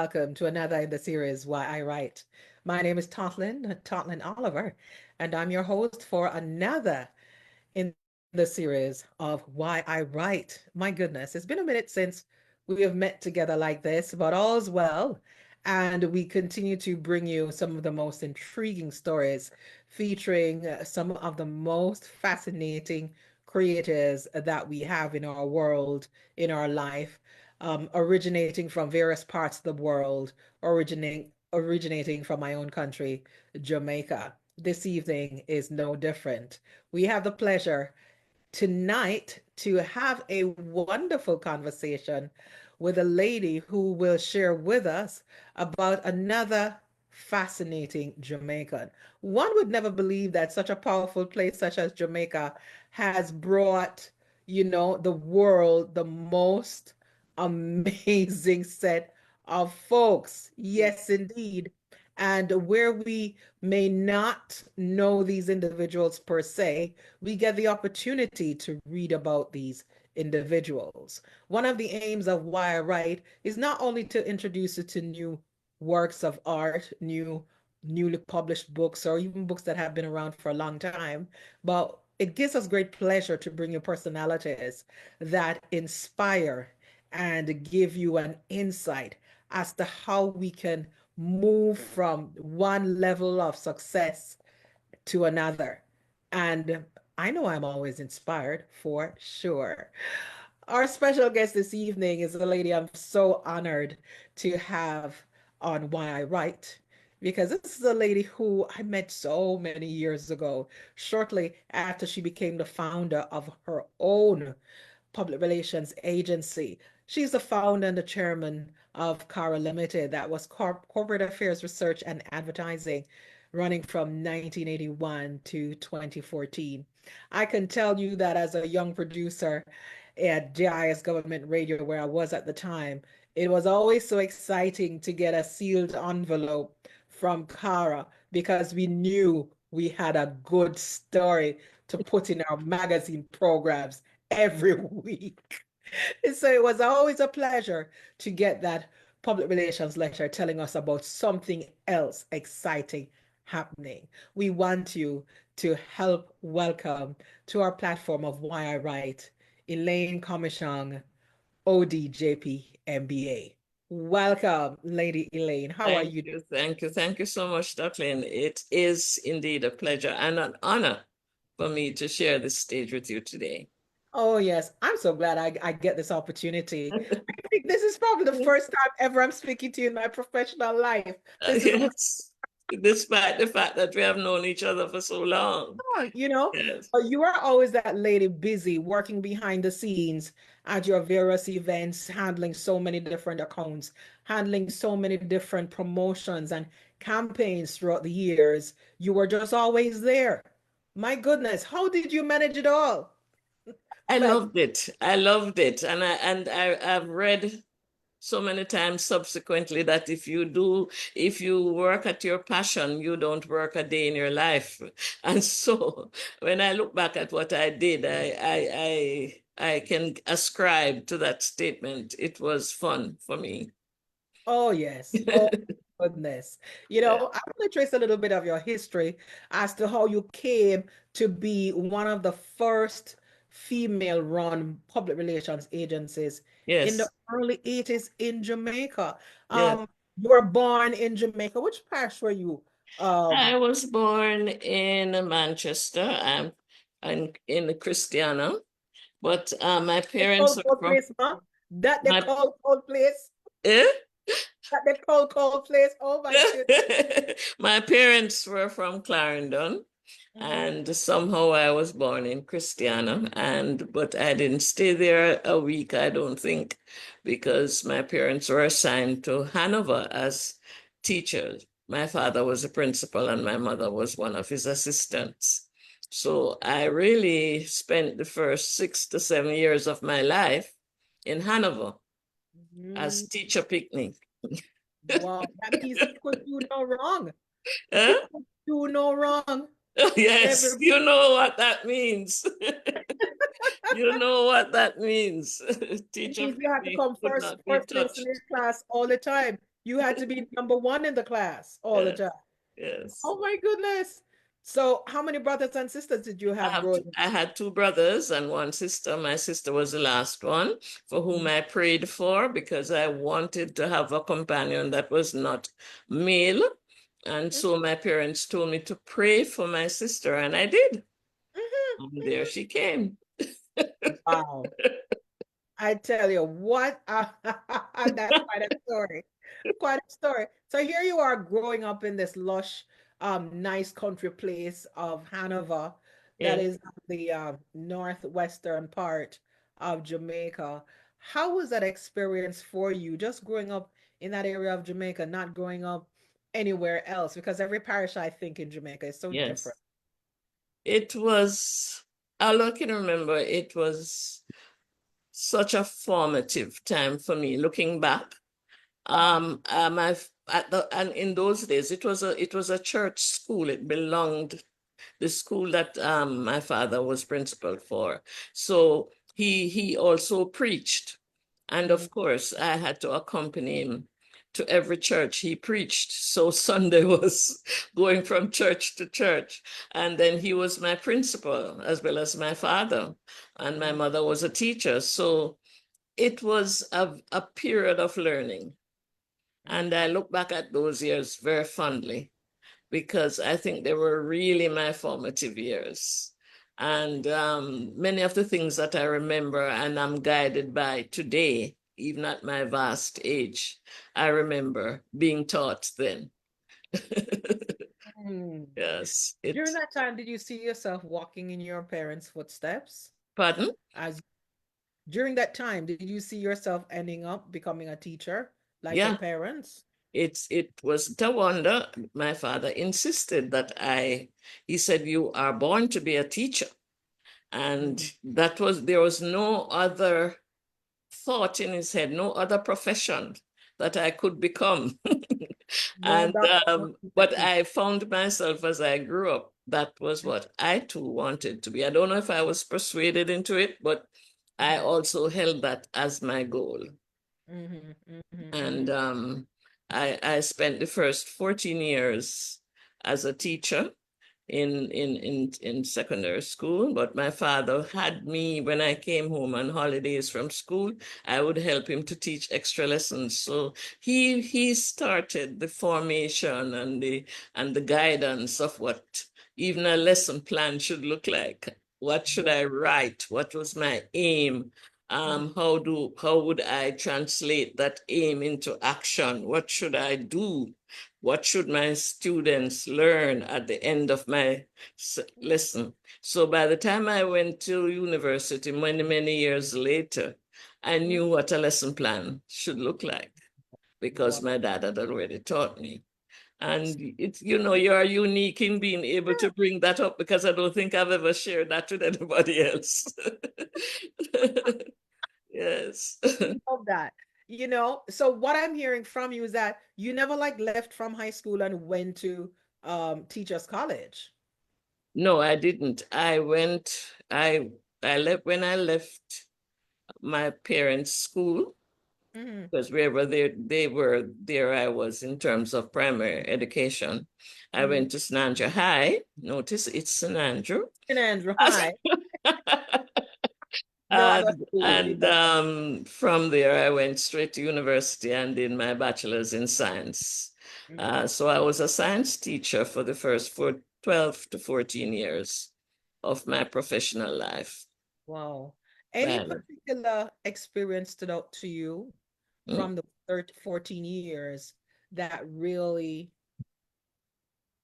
welcome to another in the series Why I Write. My name is Totlin Oliver, and I'm your host for another in the series of Why I Write. My goodness, it's been a minute since we have met together like this, but all's well. And we continue to bring you some of the most intriguing stories featuring some of the most fascinating creators that we have in our world, in our life, originating from various parts of the world, originating from my own country, Jamaica. This evening is no different. We have the pleasure tonight to have a wonderful conversation with a lady who will share with us about another fascinating Jamaican. One would never believe that such a powerful place such as Jamaica has brought, the world the most amazing set of folks. Yes, indeed. And where we may not know these individuals per se, we get the opportunity to read about these individuals. One of the aims of Why I Write is not only to introduce you to new works of art, newly published books, or even books that have been around for a long time, but it gives us great pleasure to bring you personalities that inspire and give you an insight as to how we can move from one level of success to another. And I know I'm always inspired for sure. Our special guest this evening is a lady I'm so honored to have on Why I Write, because this is a lady who I met so many years ago, shortly after she became the founder of her own public relations agency. She's the founder and the chairman of Cara Limited, that was corporate affairs research and advertising, running from 1981 to 2014. I can tell you that as a young producer at JIS Government Radio, where I was at the time, it was always so exciting to get a sealed envelope from Cara because we knew we had a good story to put in our magazine programs every week. So it was always a pleasure to get that public relations letter telling us about something else exciting happening. We want you to help welcome to our platform of Why I Write, Elaine Comishong, ODJP MBA. Welcome, Lady Elaine. How are Thank you? you, thank you, thank you so much, Ducklin. It is indeed a pleasure and an honor for me to share this stage with you today. Oh, yes. I'm so glad I get this opportunity. I think this is probably the first time ever I'm speaking to you in my professional life. This is Yes, despite the fact that we have known each other for so long. fun, you know. Yes, But you are always that lady busy working behind the scenes at your various events, handling so many different accounts, handling so many different promotions and campaigns throughout the years. You were just always there. My goodness, how did you manage it all? I Like, loved it. I loved it, and I've read so many times subsequently that if you work at your passion, you don't work a day in your life. And so when I look back at what I did, I can ascribe to that statement. It was fun for me. oh, yes. Oh, goodness. You know, I want to trace a little bit of your history as to how you came to be one of the first female-run public relations agencies in the Yes, early 80s in Jamaica. yes. You were born in Jamaica. Which parish were you? I was born in Manchester. I'm in Christiana, but my They parents call are cold from place, huh? That they my call cold place. eh? That they call cold place. Oh my goodness. My parents were from Clarendon, Mhm. and somehow I was born in Christiana, and but I didn't stay there a week, I don't think, because my parents were assigned to Hanover as teachers. My father was a principal, and my mother was one of his assistants. So I really spent the first 6 to 7 years of my life in Hanover as Mhm. teacher picnic. Wow, that means you could do no wrong. You Huh? could do no wrong. Yes, Every you know what that means. You know what that means. It Teacher means you have to picnic come could first, not be first place in touched. your class all the time. You had to be number one in the class all the Yes, time. yes. Oh my goodness. So how many brothers and sisters did you have growing up? I had two brothers and one sister. My sister was the last one for whom I prayed for because I wanted to have a companion that was not male. And Mhm, so my parents told me to pray for my sister, and I did. mhm, And there mhm. she came. Wow. I tell you what, that's quite a story. Quite a story. So here you are growing up in this lush, nice country place of Hanover that Yes, is the northwestern part of Jamaica. How was that experience for you, just growing up in that area of Jamaica, not growing up anywhere else? Because every parish, I think, in Jamaica is so different. yes. It was, all I can remember, it was such a formative time for me looking back. And in those days, it was a church school. It belonged the school that my father was principal for. So he also preached, and Mm, of course, I had to accompany him to every church he preached. So Sunday was going from church to church, and then he was my principal as well as my father, and my mm, mother was a teacher. So it was a period of learning. And I look back at those years very fondly because I think they were really my formative years. And many of the things that I remember and I'm guided by today, even at my vast age, I remember being taught then. mm. Yes, During it, that time, did you see yourself walking in your parents' footsteps? pardon? As during that time, did you see yourself ending up becoming a teacher like your Yeah, parents? it was no wonder my father insisted that he said, you are born to be a teacher. And Mhm. there was no other thought in his head, no other profession that I could become. No And doctor, no but teacher. I found myself as I grew up, that was what I too wanted to be. I don't know if I was persuaded into it, but I Mhm, also held that as my goal. mhm, mhm, And mhm, I spent the first 14 years as a teacher in secondary school, but my father had me when I came home on holidays from school. I would help him to teach extra lessons. So he started the formation and the guidance of what even a lesson plan should look like. What should wow, I write? What was my aim? mhm, How would I translate that aim into action? What should I do? What should my students learn at the end of my lesson? So by the time I went to university many years later, I mhm. knew what a lesson plan should look like because Wow. my dad had already taught me. And it's, you're unique in being able to bring that up because I don't think I've ever shared that with anybody else. Yes. Love that. So what I'm hearing from you is that you never like left from high school and went to teachers college. No, I didn't. I left when I left my parents' school Hmm. because wherever they were, there I was in terms of primary education. I Hmm. went to St. Andrew High. Notice it's St. Andrew. And Andrew, hi. No other school, you And know. from there, I went straight to university and did my bachelor's in science. Mhm. So I was a science teacher for the first 12 to 14 years of my professional life. Wow. Any Well, particular experience stood out to you mm, from the 13, 14 years that really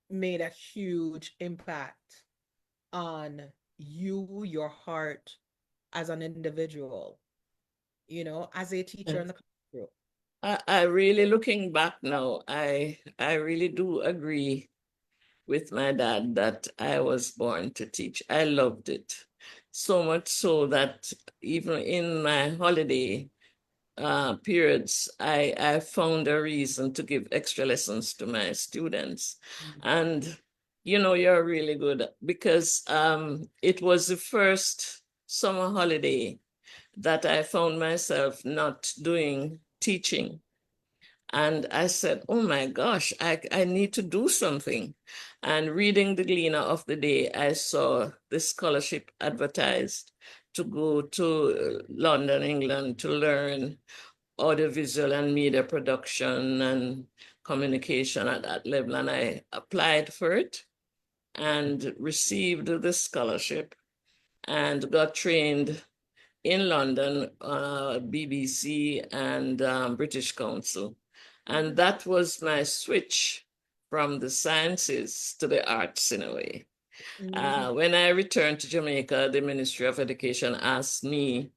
made a huge impact on you, your heart as an individual, as a teacher in the classroom? I really looking back now, I really do agree with my dad that I was born to teach. I loved it so much so that even in my holiday periods, I found a reason to give extra lessons to my students. Mhm. And you're really good because it was the first summer holiday that I found myself not doing teaching. And I said, oh my gosh, I need to do something. And reading the Gleaner of the day, I saw this scholarship advertised to go to London, England to learn audiovisual and media production and communication at that level. And I applied for it and received the scholarship and got trained in London, BBC and British Council. And that was my switch from the sciences to the arts in a way. When I returned to Jamaica, the Ministry of Education asked me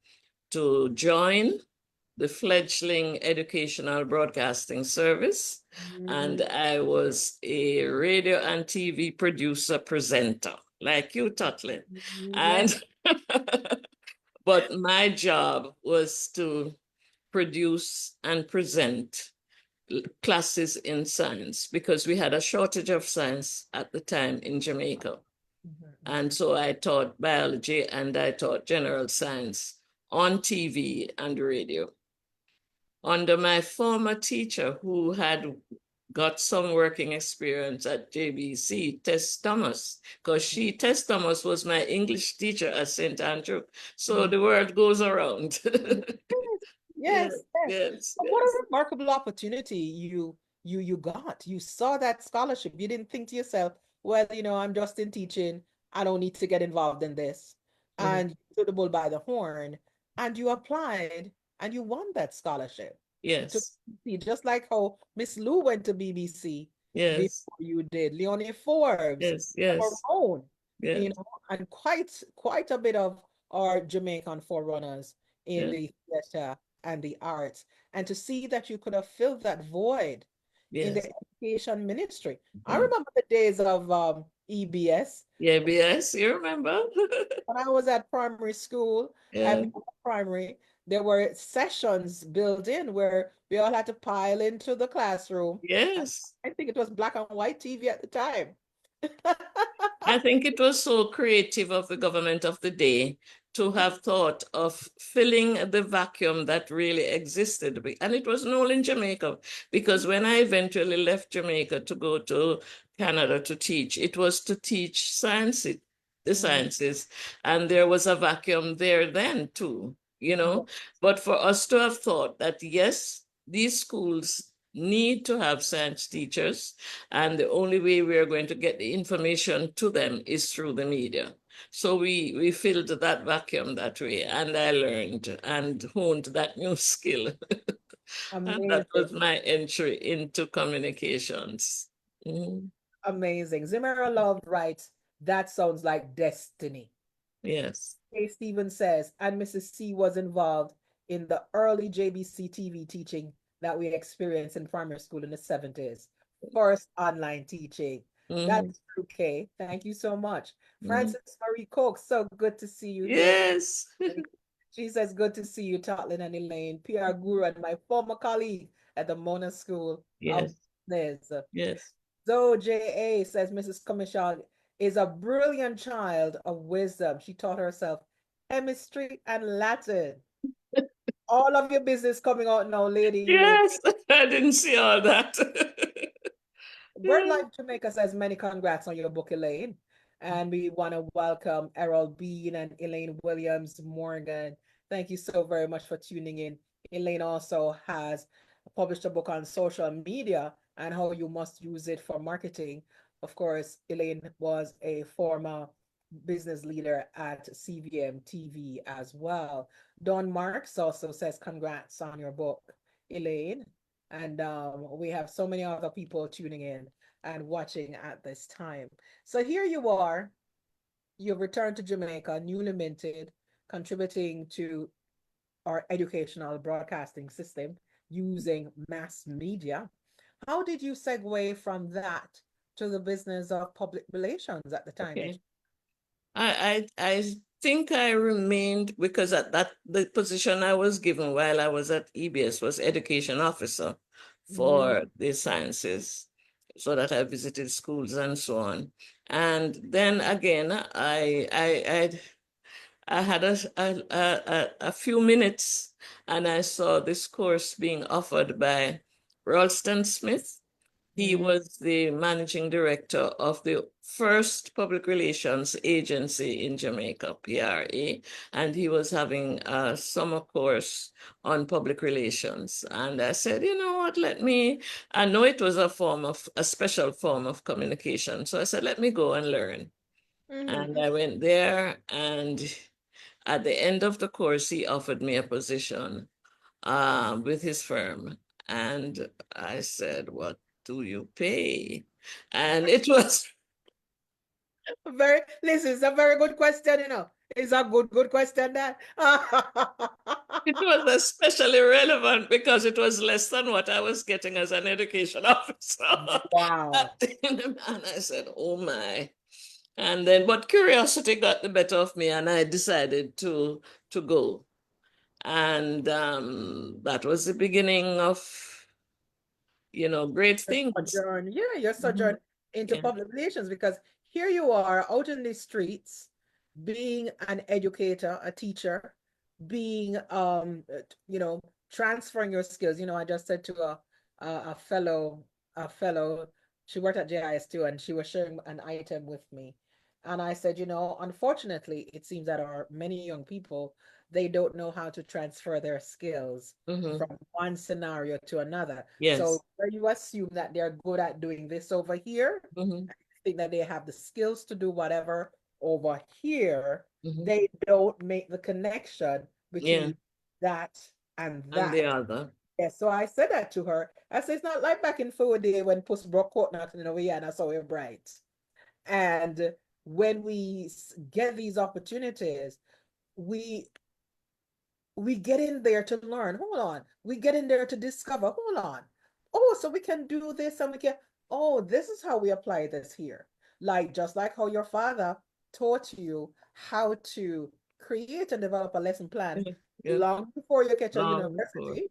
to join the fledgling educational broadcasting service. And I was a radio and TV producer presenter, like you, Totlin. And but my job was to produce and present classes in science because we had a shortage of science at the time in Jamaica. And so I taught biology and I taught general science on TV and radio. Under my former teacher who had got some working experience at JBC, Tess Thomas, because Tess Thomas was my English teacher at St. Andrew. So the word goes around. Yes, yes. Yes, What yes. a remarkable opportunity you got. You saw that scholarship. You didn't think to yourself, well, I'm just in teaching. I don't need to get involved in this. And you took the bull by the horn and you applied and you won that scholarship. To Yes, BBC, just like how Miss Lou went to BBC yes, before you did. Leonie Forbes, yes, yes, own, yes, and quite a bit of our Jamaican forerunners in yes, the theater and the arts, and to see that you could have filled that void in yes. the education ministry. I Mhm. remember the days of EBS Yeah, yes, you remember? when I was at primary school, at Yeah, primary, there were sessions built in where we all had to pile into the classroom. yes. I think it was black and white TV at the time. I think it was so creative of the government of the day to have thought of filling the vacuum that really existed. And it wasn't all in Jamaica, because when I eventually left Jamaica to go to Canada to teach, it was to teach science, the sciences. And there was a vacuum there then too, you know. But for us to have thought that, yes, these schools need to have science teachers, and the only way we are going to get the information to them is through the media. So we filled that vacuum that way, and I learned and honed that new skill. And that Amazing, was my entry into communications. Mhm. amazing. Zimmer Love writes, that sounds like destiny. Yes. Kay Stevens says, and Mrs. C was involved in the early JBC TV teaching that we experienced in primary school in the 70s. First online teaching. Mhm. That's true, Kay. Thank you so much. Mhm. Frances Marie Cook, so good to see you here. Yes. She says, good to see you, Totlin and Elaine. PR Guru and my former colleague at the Mona School of Yes. Business. Yes. Zoe J.A. says Mrs. Comishal is a brilliant child of wisdom. She taught herself chemistry and Latin. All of your business coming out now, Lady Elaine. Yes. I didn't see all that. BirdLife Jamaica says many congrats on your book, Elaine. And we want to welcome Errol Bean and Elaine Williams Morgan. Thank you so very much for tuning in. Elaine also has published a book on social media and how you must use it for marketing. Of course, Elaine was a former business leader at CVM TV as well. Don Marks also says congrats on your book, Elaine. And we have so many other people tuning in and watching at this time. So here you are, you've returned to Jamaica, newly minted, contributing to our educational broadcasting system using mass media. How did you segue from that to the business of public relations at the time? Okay. I think I remained, because at that the position I was given while I was at EBS was education officer for the sciences, so that I visited schools and so on. And then again, I had a few minutes, and I saw this course being offered by Ralston Smith. He Mm. was the managing director of the first public relations agency in Jamaica, PRA, and he was having a summer course on public relations. And I said, you know what, I know it was a special form of communication. So I said, let me go and learn. And Mhm. I went there, and at the end of the course, he offered me a position with his firm. And I said, what do you pay? And it was Listen, it's a very good question, you know. It's a good question that. it was especially relevant because it was less than what I was getting as an education officer. Wow. And I said, oh my. And then, but curiosity got the better of me, and I decided to go. And that was the beginning of, great things. Sojourn, yeah, your Mhm. sojourn into Yeah. public relations, because here you are out in the streets, being an educator, a teacher, being transferring your skills. I just said to a fellow, she worked at JIS too, and she was sharing an item with me. And I said, unfortunately, it seems that our many young people, they don't know how to transfer their skills Hmm. from one scenario to another. So Yes. where you assume that they're good at doing this over here, Hmm. and you think that they have the skills to do whatever over here, Hmm. they don't make the connection Yeah. between that and And the that. other. Yes, so I said that to her. I said, it's not like back in forward day when Puss broke coat nothing over here and I saw we're bright. And when we get these opportunities, we we get in there to learn. Hold on. We get in there to discover. Hold on. Oh, so we can do this and we can, oh, this is how we apply this here. Like just like how your father taught you how to create and develop a lesson plan Yeah. Yeah. long before you catch a Long before. university,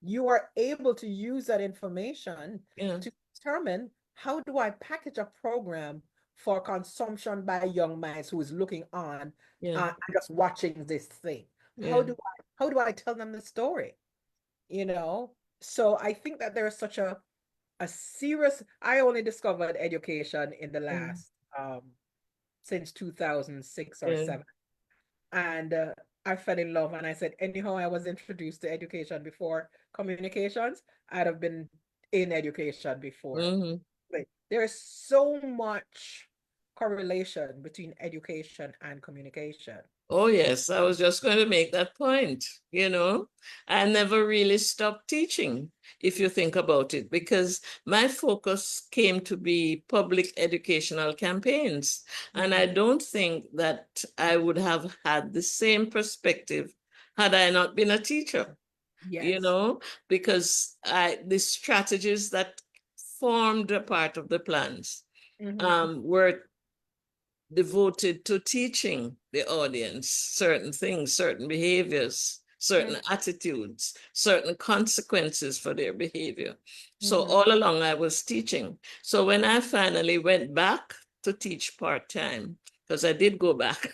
you are able to use that information Yeah. to determine, how do I package a program for consumption by young minds who is looking on Yeah. and just watching this thing. How Yeah. do I tell them the story? You know? So I think that there's such a serious, I only discovered education in the Mm. last since 2006 or Yeah. 7. And I fell in love, and I said, anyhow, I was introduced to education before communications, I'd have been in education before. Hmm. But there's so much correlation between education and communication. Oh, yes. I was just going to make that point. I never really stopped teaching, if you think about it, because my focus came to be public educational campaigns. And I Mhm. don't think that I would have had the same perspective had I not been a teacher, you Yes. know, because the strategies that formed a part of the plans Hmm. were devoted to teaching the audience certain things, certain behaviors, certain attitudes, certain consequences for their behavior. So Hmm. all along I was teaching. So when I finally went back to teach part-time, because I did go back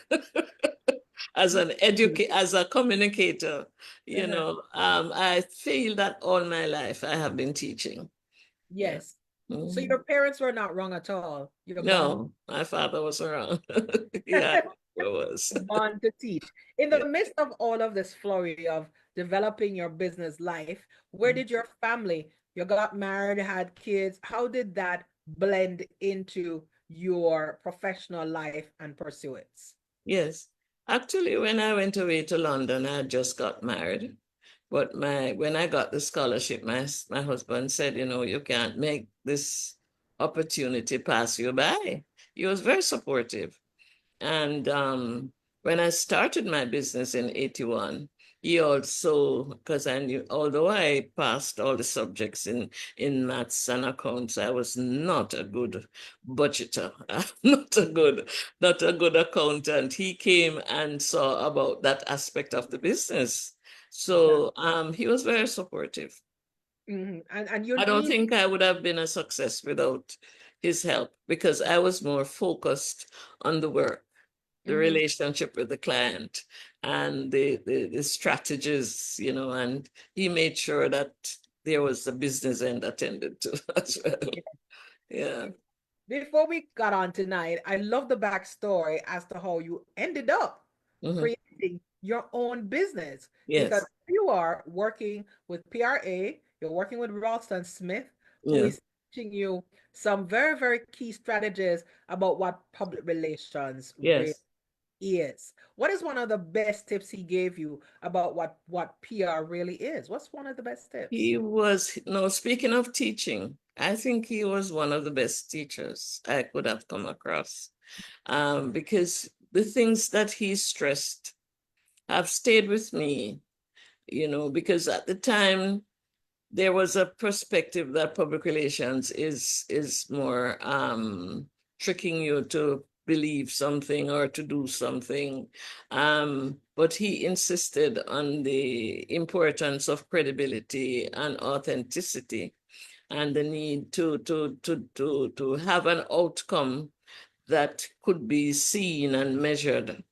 as a communicator, Uh-huh. I feel that all my life I have been teaching. Yeah. Yes. So Mhm. your parents were not wrong at all. You're born No, my father was around. Yeah, it was. born to teach. In Yeah. the midst of all of this flurry of developing your business life, where did your family, you got married, had kids, how did that blend into your professional life and pursuits? Yes. Actually, when I went away to London, I had just got married. But when I got the scholarship, my husband said, you can't make this opportunity pass you by. He was very supportive. And when I started my business in 81, he also, because I knew, although I passed all the subjects in maths and accounts, I was not a good budgeter, not a good accountant. He came and saw about that aspect of the business. That, So he was very supportive. and you I don't need. think I would have been a success without his help because I was more focused on the work, the Mhm. relationship with the client, and the strategies, and he made sure that there was the business end attended to as well. Yeah. Before we got on tonight, I love the backstory as to how you ended up Mhm. creating your own business because Yes. you are working with PRA, you're working with Ralston Smith, who Yeah. is teaching you some very, very key strategies about what public relations really Yes. is. What is one of the best tips he gave you about what PR really is? What's one of the best tips? He was, no, speaking of teaching, I think he was one of the best teachers I could have come across. Because the things that he stressed have stayed with me, because at the time there was a perspective that public relations is more tricking you to believe something or to do something. But he insisted on the importance of credibility and authenticity and the need to have an outcome that could be seen and measured.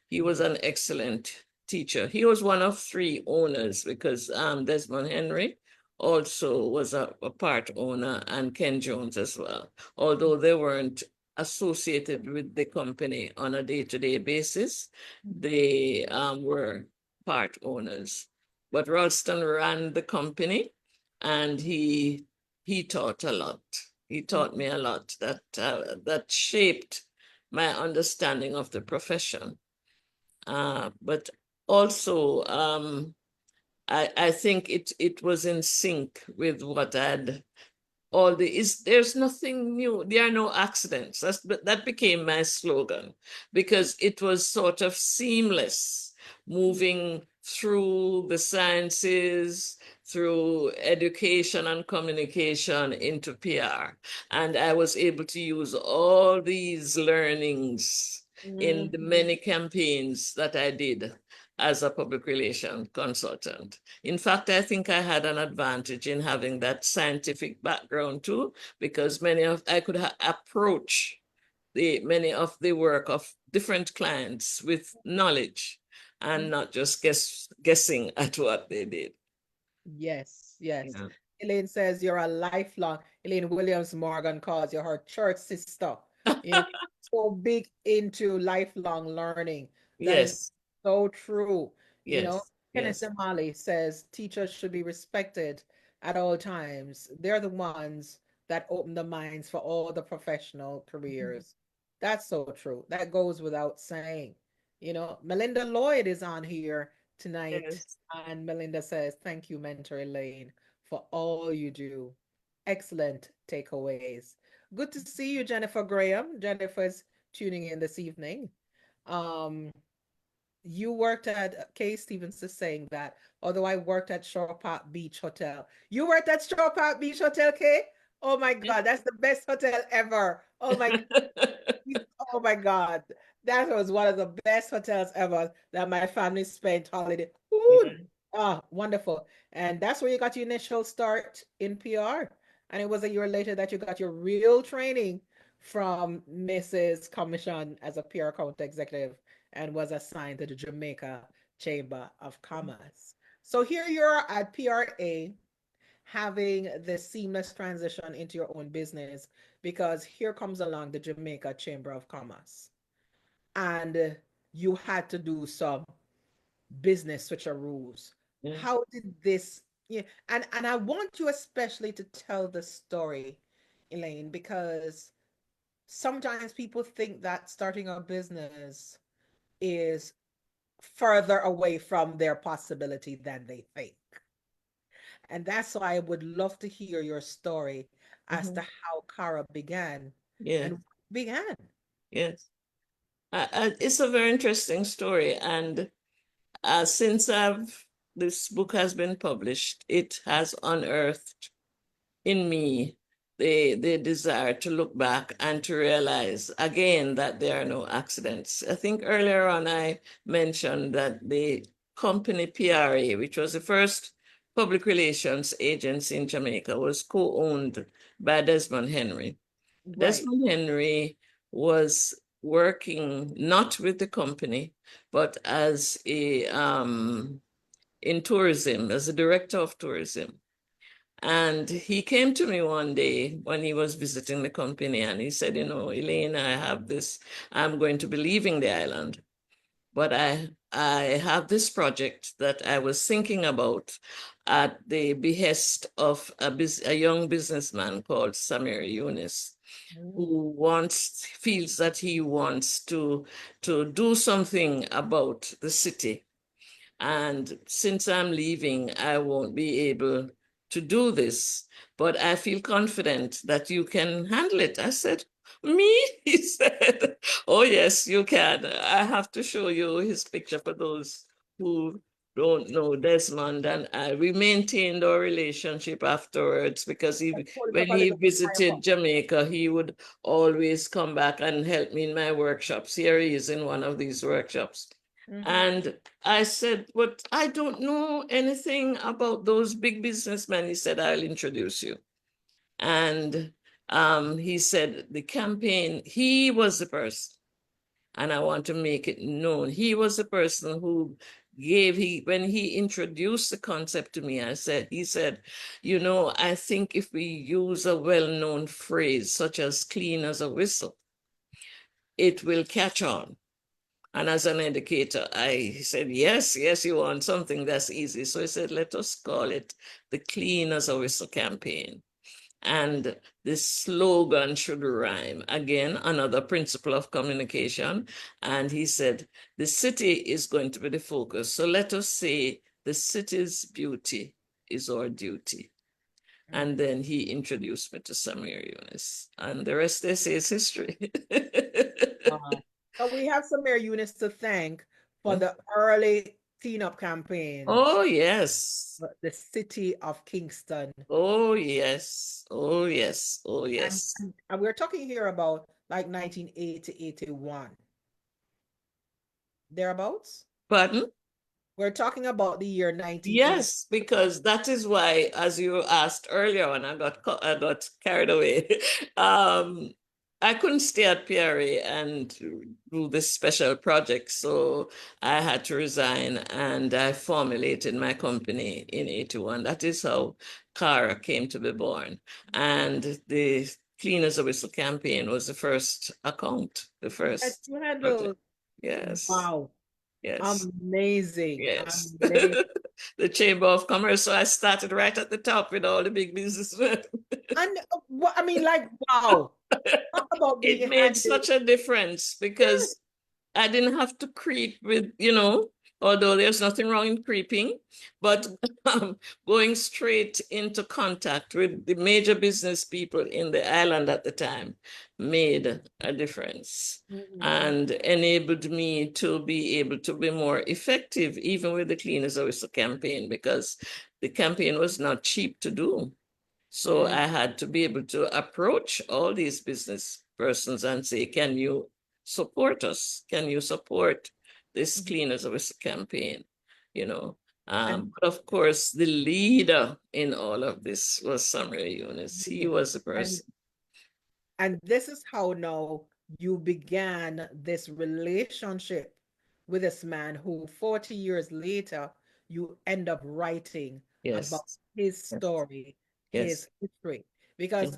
He was an excellent teacher. He was one of three owners because Desmond Henry also was a part owner and Ken Jones as well, although they weren't associated with the company on a day-to-day basis. They were part owners. But Ralston ran the company and he taught a lot. He taught me a lot that shaped my understanding of the profession. But also, I think it was in sync with what I'd all the is there's nothing new. There are no accidents. That became my slogan because it was sort of seamless, moving through the sciences, through education and communication into PR. And I was able to use all these learnings in the Mhm. many campaigns that I did as a public relations consultant. In fact, I think I had an advantage in having that scientific background too, because I could approach the many of the work of different clients with knowledge and not just guessing at what they did. Yes, yes. Yeah. Elaine says you're a lifelong. Elaine Williams Morgan calls you her church sister. You know, so big into lifelong learning. That is Yes, so true. You know, yes, Kenneth yes, Damali says teachers should be respected at all times. They're the ones that open the minds for all the professional careers. That's so true. That goes without saying. You know, Melinda Lloyd is on here tonight. yes. And Melinda says, thank you, Mentor Elaine, for all you do. Excellent takeaways. Good to see you, Jennifer Graham. Jennifer's tuning in this evening. Um, you worked at Kay Stevens is saying that, although I worked at Shore Park Beach Hotel. You worked at Shore Park Beach Hotel, Kay? Oh my God, that's the best hotel ever. Oh my God. That was one of the best hotels ever that my family spent holiday. Ooh, Yeah. wonderful. And that's where you got your initial start in PR. And it was a year later that you got your real training from Mrs. Commission as a PR account executive and was assigned to the Jamaica Chamber of Commerce. So here you are at PRA having this seamless transition into your own business because here comes along the Jamaica Chamber of Commerce. And you had to do some business switcheroos. Yeah. How did this, yeah, and I want you especially to tell the story, Elaine, because sometimes people think that starting a business is further away from their possibility than they think. And that's why I would love to hear your story as to Mhm. how Cara began Yeah. and began. Yes. It's a very interesting story, and since this book has been published, it has unearthed in me the desire to look back and to realize again that there are no accidents. I think earlier on I mentioned that the company PRA, which was the first public relations agency in Jamaica, was co-owned by Desmond Henry. Right, Desmond Henry was working not with the company, but as a in tourism, as a director of tourism. And he came to me one day when he was visiting the company, and he said, Elaine, I have this, I'm going to be leaving the island, but I have this project that I was thinking about at the behest of a young businessman called Samir Yunus, who feels that he wants to do something about the city. And since I'm leaving, I won't be able to do this, but I feel confident that you can handle it. I said, me? He said, oh, yes, you can. I have to show you his picture for those who don't know Desmond. And we maintained our relationship afterwards because Pull it when up a he little bit higher visited up. Jamaica, he would always come back and help me in my workshops. Here he is in one of these workshops. And I said, but I don't know anything about those big businessmen. He said, I'll introduce you. And he said, the campaign, he was the person, and I want to make it known. He was the person who when he introduced the concept to me, he said, I think if we use a well-known phrase such as clean as a whistle, it will catch on. And as an educator, I said, yes, you want something that's easy. So I said, let us call it the Clean as a Whistle campaign. And the slogan should rhyme. Again, another principle of communication. And he said, the city is going to be the focus. So let us say the city's beauty is our duty. And then he introduced me to Samir Yunus. And the rest, they say, is history. Wow. So we have Samir Yunus to thank for the early cleanup campaign, Oh, yes. the city of Kingston. Oh, yes. Oh, yes. Oh, And, yes. and we're talking here about like 1980, 81. Thereabouts? Pardon? We're talking about the year 1980. Yes, because that is why, as you asked earlier, when I got carried away, I couldn't stay at PRA and do this special project, so I had to resign, and I formulated my company in 81. That is how Cara came to be born, and the Clean as a Whistle campaign was the first account, the That first you project. handled. Yes, Wow. yes. Amazing. Yes. Amazing. The Chamber of Commerce. So I started right at the top with all the big businessmen. And what I mean, like, wow. Talk about It being made handed. such a difference Yes. because I didn't have to creep with, although there's nothing wrong in creeping, but going straight into contact with the major business people in the island at the time made a difference and enabled me to be able to be more effective, even with the Clean as a Whistle campaign, because the campaign was not cheap to do. So I had to be able to approach all these business persons and say, can you support us? Can you support this Clean as a Whistle campaign? You know, And but of course, the leader in all of this was Samir Yunus. He was the and person. and this is how now you began this relationship with this man who 40 years later you end up writing about Yes, his yes, story, his yes, history. yes, Because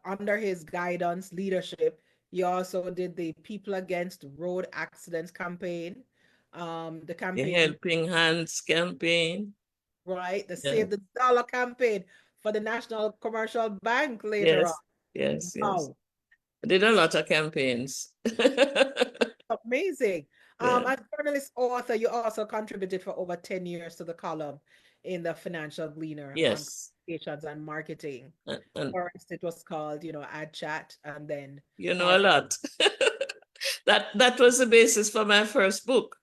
under his guidance, leadership, he also did the People Against Road Accidents campaign, the the campaign, Helping Hands campaign. right? The Yeah. Save the Dollar campaign for the National Commercial Bank later on. Yes, yes, yes. Wow, I did a lot of campaigns. amazing. Yeah. As journalist author, you also contributed for over 10 years to the column in the Financial Gleaner on Yes. communications and marketing. And First, it was called, Ad Chat, and then you know a part. lot. That was the basis for my first book,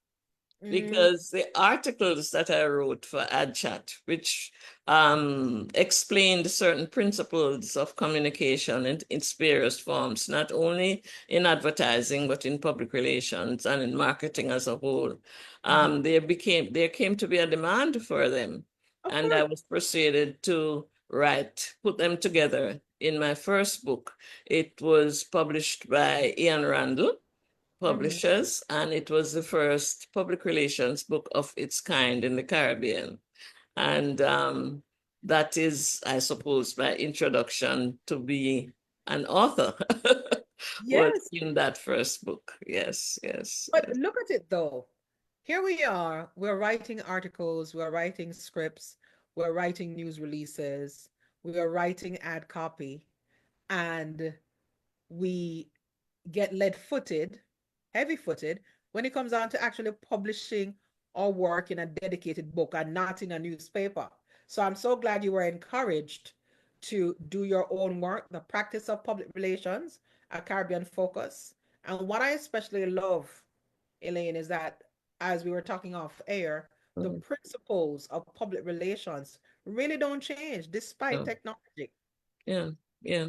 Mm, because the articles that I wrote for AdChat, which explained certain principles of communication in its various forms, not only in advertising, but in public relations and in marketing as a whole, there came to be a demand for them. of And course. I was persuaded to put them together in my first book. It was published by Ian Randall Mhm. Publishers, and it was the first public relations book of its kind in the Caribbean. And that is, I suppose, my introduction to be an author was Yes. in that first book. Yes, yes, But yes. look at it though. Here we are, we're writing articles, we're writing scripts, we're writing news releases, we are writing ad copy, and we get lead-footed, heavy-footed, when it comes down to actually publishing our work in a dedicated book and not in a newspaper. So I'm so glad you were encouraged to do your own work, the practice of public relations, a Caribbean focus. And what I especially love, Elaine, is that as we were talking off air, the Mm, principles of public relations really don't change despite no, technology. yeah, yeah.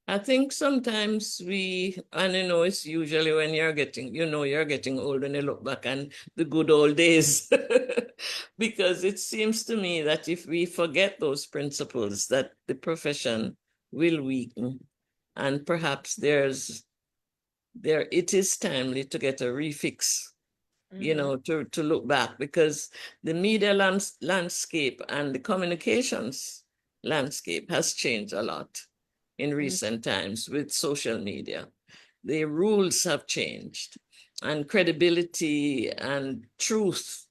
I think sometimes and it's usually when you're getting old when you look back on the good old days. Because it seems to me that if we forget those principles, that the profession will weaken. And perhaps it is timely to get a refix, Mhm. to look back, because the media landscape and the communications landscape has changed a lot in Mhm. recent times with social media. The rules have changed, and credibility and truth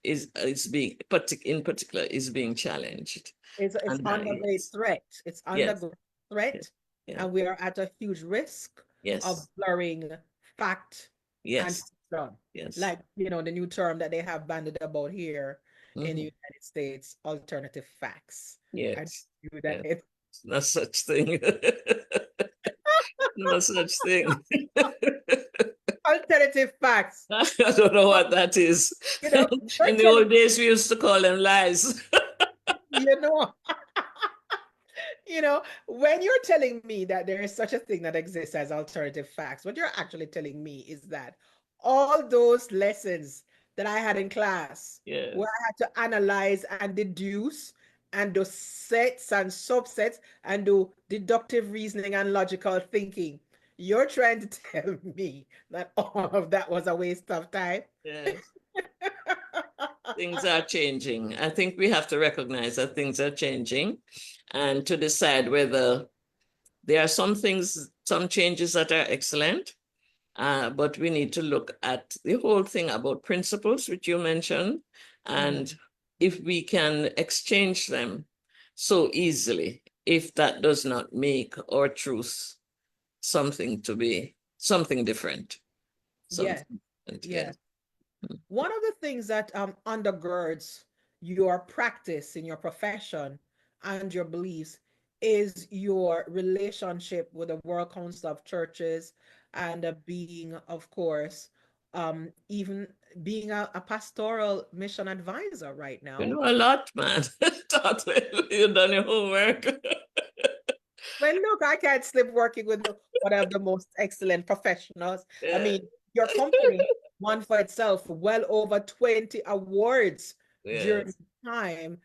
is being in particular is being challenged. It's And under great threat. It's under yes, great yes, threat, yeah, and we are at a huge risk of yes, blurring fact and yes, fiction. yes, Like, the new term that they have banded about here in the mhm, United States, alternative facts. I yes, knew yes. that. No such thing. No such thing. Alternative facts. I don't know what that is. You know, you're In the telling old days, we used to call them lies. you know, when you're telling me that there is such a thing that exists as alternative facts, what you're actually telling me is that all those lessons that I had in class, Yes. where I had to analyze and deduce and do sets and subsets and do deductive reasoning and logical thinking, you're trying to tell me that all of that was a waste of time? Yes. Things are changing. I think we have to recognize that things are changing and to decide whether there are some changes that are excellent, but we need to look at the whole thing about principles, which you mentioned, and Mhm. if we can exchange them so easily, if that does not make our truth something different, Yes, something different, yes. yes. One of the things that undergirds your practice in your profession and your beliefs is your relationship with the World Council of Churches and being, of course, even being a pastoral mission advisor right You now. know a lot, man. Thought you done your homework. Well, look, I can't slip working with one of the most excellent professionals. I Yeah, mean, your company won for itself well over 20 awards during yes. time,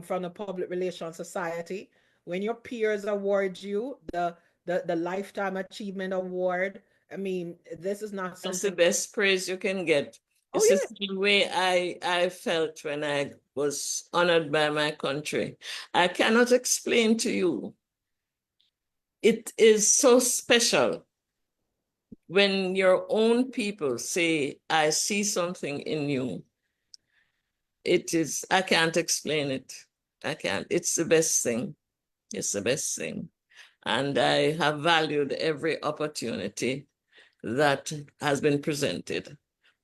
from the Public Relations Society. When your peers award you the Lifetime Achievement Award, I mean, this is not That's the something. best praise you can get. Oh, It's the yes. same way I felt when I was honored by my country. I cannot explain to you. It is so special when your own people say, I see something in you. I can't explain it. I can't. It's the best thing. It's the best thing. And I have valued every opportunity that has been presented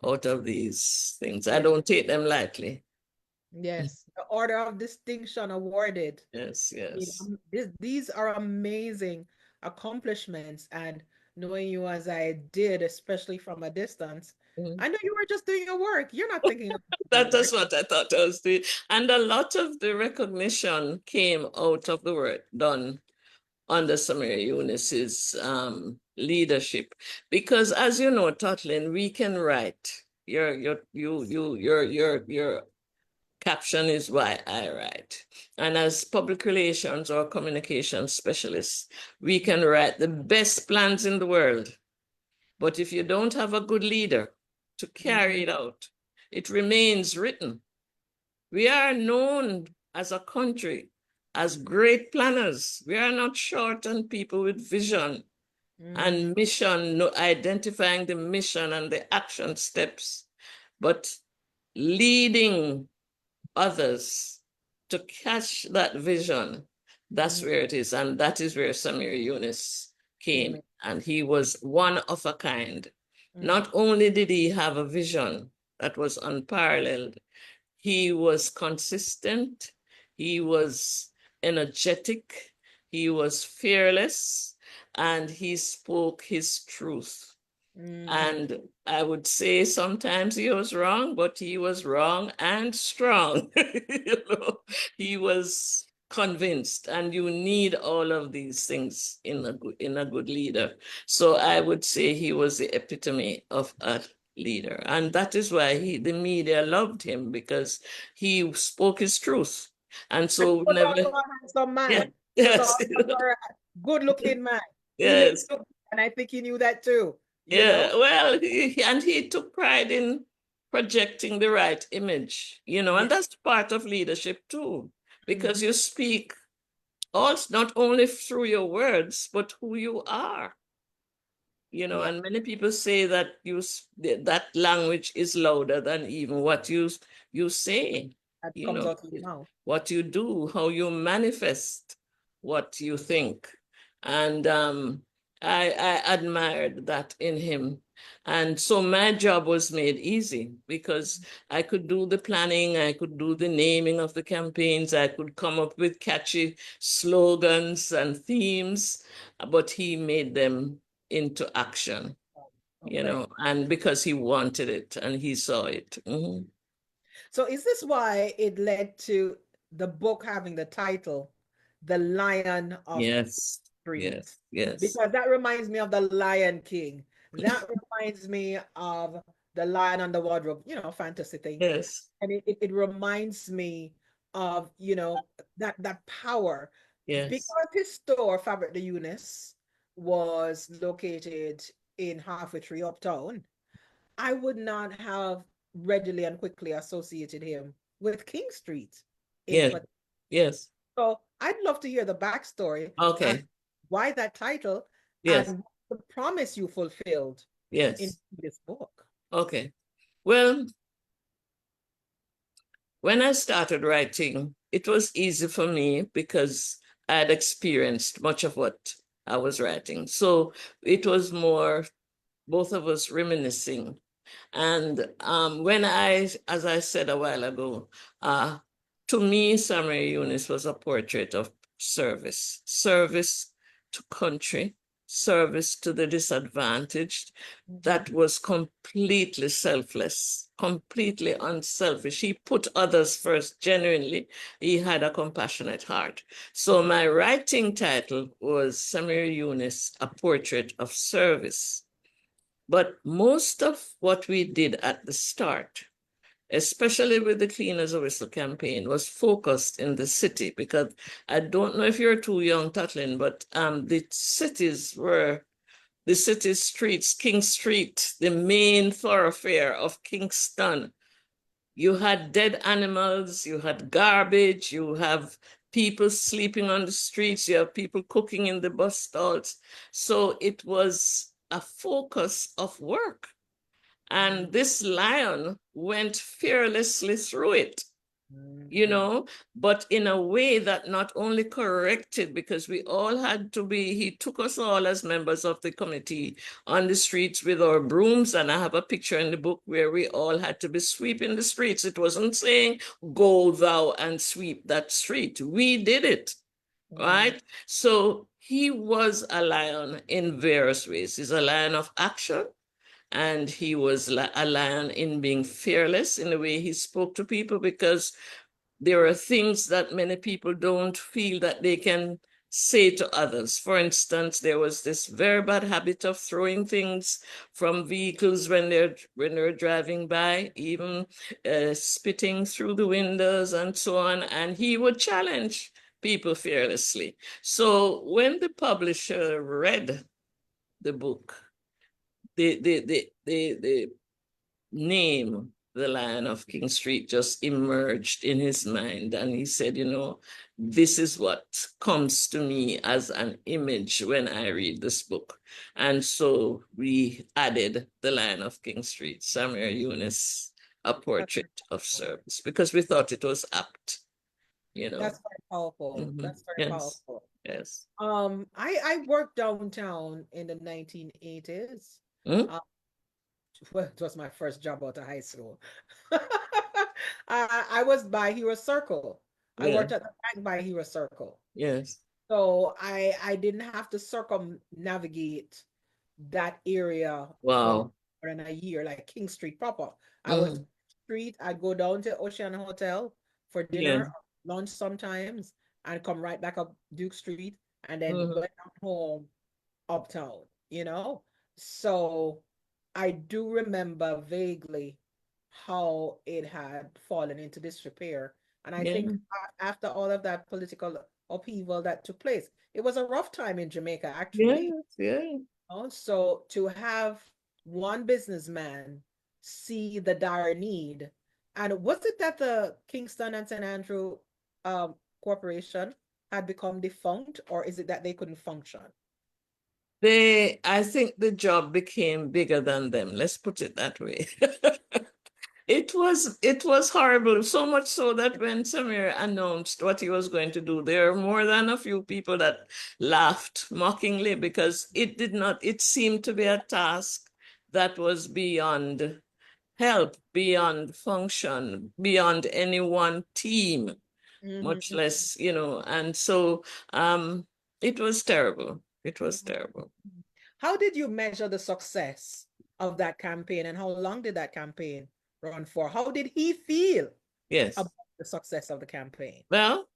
out of these things. I Yes. don't take them lightly. Yes. The Order of Distinction awarded. Yes, I mean, yes. these are amazing accomplishments. And knowing you as I did, especially from a distance, Mhm. I know you were just doing your work. You're not thinking of your That work. is what I thought I was doing. And a lot of the recognition came out of the work done under Samira Yunis's leadership. Because as you know, Totlin, we can write. Your caption is why I write. And as public relations or communications specialists, we can write the best plans in the world. But if you don't have a good leader to carry Mhm. it out, it remains written. We are known as a country as great planners. We are not short on people with vision and mission, identifying the mission and the action steps, but leading others to catch that vision. That's where it is. And that is where Samir Yunus came. And he was one of a kind. Not only did he have a vision that was unparalleled, he was consistent, he was energetic, he was fearless, and he spoke his truth. And I would say sometimes he was wrong, but he was wrong and strong. You know, he was convinced, and you need all of these things in a good leader. So I would say he was the epitome of a leader, and that is why the media loved him, because he spoke his truth. And so was never, also a handsome yeah, man. He was yes, also a good-looking man. yes. And I think he knew that too. You Yeah, know? well, and he took pride in projecting the right image, and that's part of leadership too, because you speak also not only through your words, but who you are, and many people say that that language is louder than even what you say, That comes out of your mouth. what you do, how you manifest what you think. And I admired that in him. And so my job was made easy because I could do the planning, I could do the naming of the campaigns, I could come up with catchy slogans and themes, but he made them into action, and because he wanted it and he saw it. So is this why it led to the book having the title, The Lion of Yes, Street? yes, yes, Because that reminds me of the Lion King. That reminds me of the Lion and the Wardrobe, fantasy thing. yes, And it reminds me of, that power. yes, Because his store, Fabric de Eunice, was located in Halfway Tree Uptown, I would not have readily and quickly associated him with King Street in yes, yes. so I'd love to hear the backstory and Okay, why that title yes, and the promise you fulfilled in yes. this book. Okay. Well, when I started writing, it was easy for me because I had experienced much of what I was writing. So it was more both of us reminiscing. And as I said a while ago, to me, Samir Yunus was a portrait of service, service to country, service to the disadvantaged, that was completely selfless, completely unselfish. He put others first, genuinely. He had a compassionate heart. So my writing title was Samir Yunus, A Portrait of Service. But most of what we did at the start, especially with the Clean as a Whistle campaign, was focused in the city, because I don't know if you're too young, Tatlin, but the city streets, King Street, the main thoroughfare of Kingston. You had dead animals, you had garbage, you have people sleeping on the streets, you have people cooking in the bus stalls. So it was a focus of work. And this lion went fearlessly through it, but in a way that not only corrected, because we all had to he took us all as members of the committee on the streets with our brooms. And I have a picture in the book where we all had to be sweeping the streets. It wasn't saying, go thou and sweep that street. We did it, right? So he was a lion in various ways. He's a lion of action. And he was a lion in being fearless in the way he spoke to people, because there are things that many people don't feel that they can say to others. For instance, there was this very bad habit of throwing things from vehicles when they're driving by, even spitting through the windows and so on. And he would challenge people fearlessly. So when the publisher read the book, the name, the Lion of King Street just emerged in his mind. And he said, this is what comes to me as an image when I read this book. And so we added the Lion of King Street, Samir Yunus, A Portrait of Service, because we thought it was apt, That's very powerful. That's very Yes, powerful. yes. I worked downtown in the 1980s. Hmm? Well, it was my first job out of high school. I was by Hero Circle. I Yeah, worked at the bank by Hero Circle. yes. So I didn't have to circumnavigate that area for Wow. more than a year, like King Street proper. I was Mhm. street, I'd go down to Ocean Hotel for Yeah. dinner, lunch sometimes, and come right back up Duke Street and then Mhm. go down home uptown, you know? So I do remember vaguely how it had fallen into disrepair. And I think Yeah. after all of that political upheaval that took place, it was a rough time in Jamaica, actually. Yes, yeah. Also, to have one businessman see the dire need, and was it that the Kingston and St. Andrew corporation had become defunct, or is it that they couldn't function? I think the job became bigger than them. Let's put it that way. It was horrible, so much so that when Samir announced what he was going to do, there were more than a few people that laughed mockingly because it seemed to be a task that was beyond help, beyond function, beyond any one team, much Mhm, less, and so it was terrible. It was mhm. terrible. How did you measure the success of that campaign, and how long did that campaign run for? How did he feel Yes. about the success of the campaign? Well,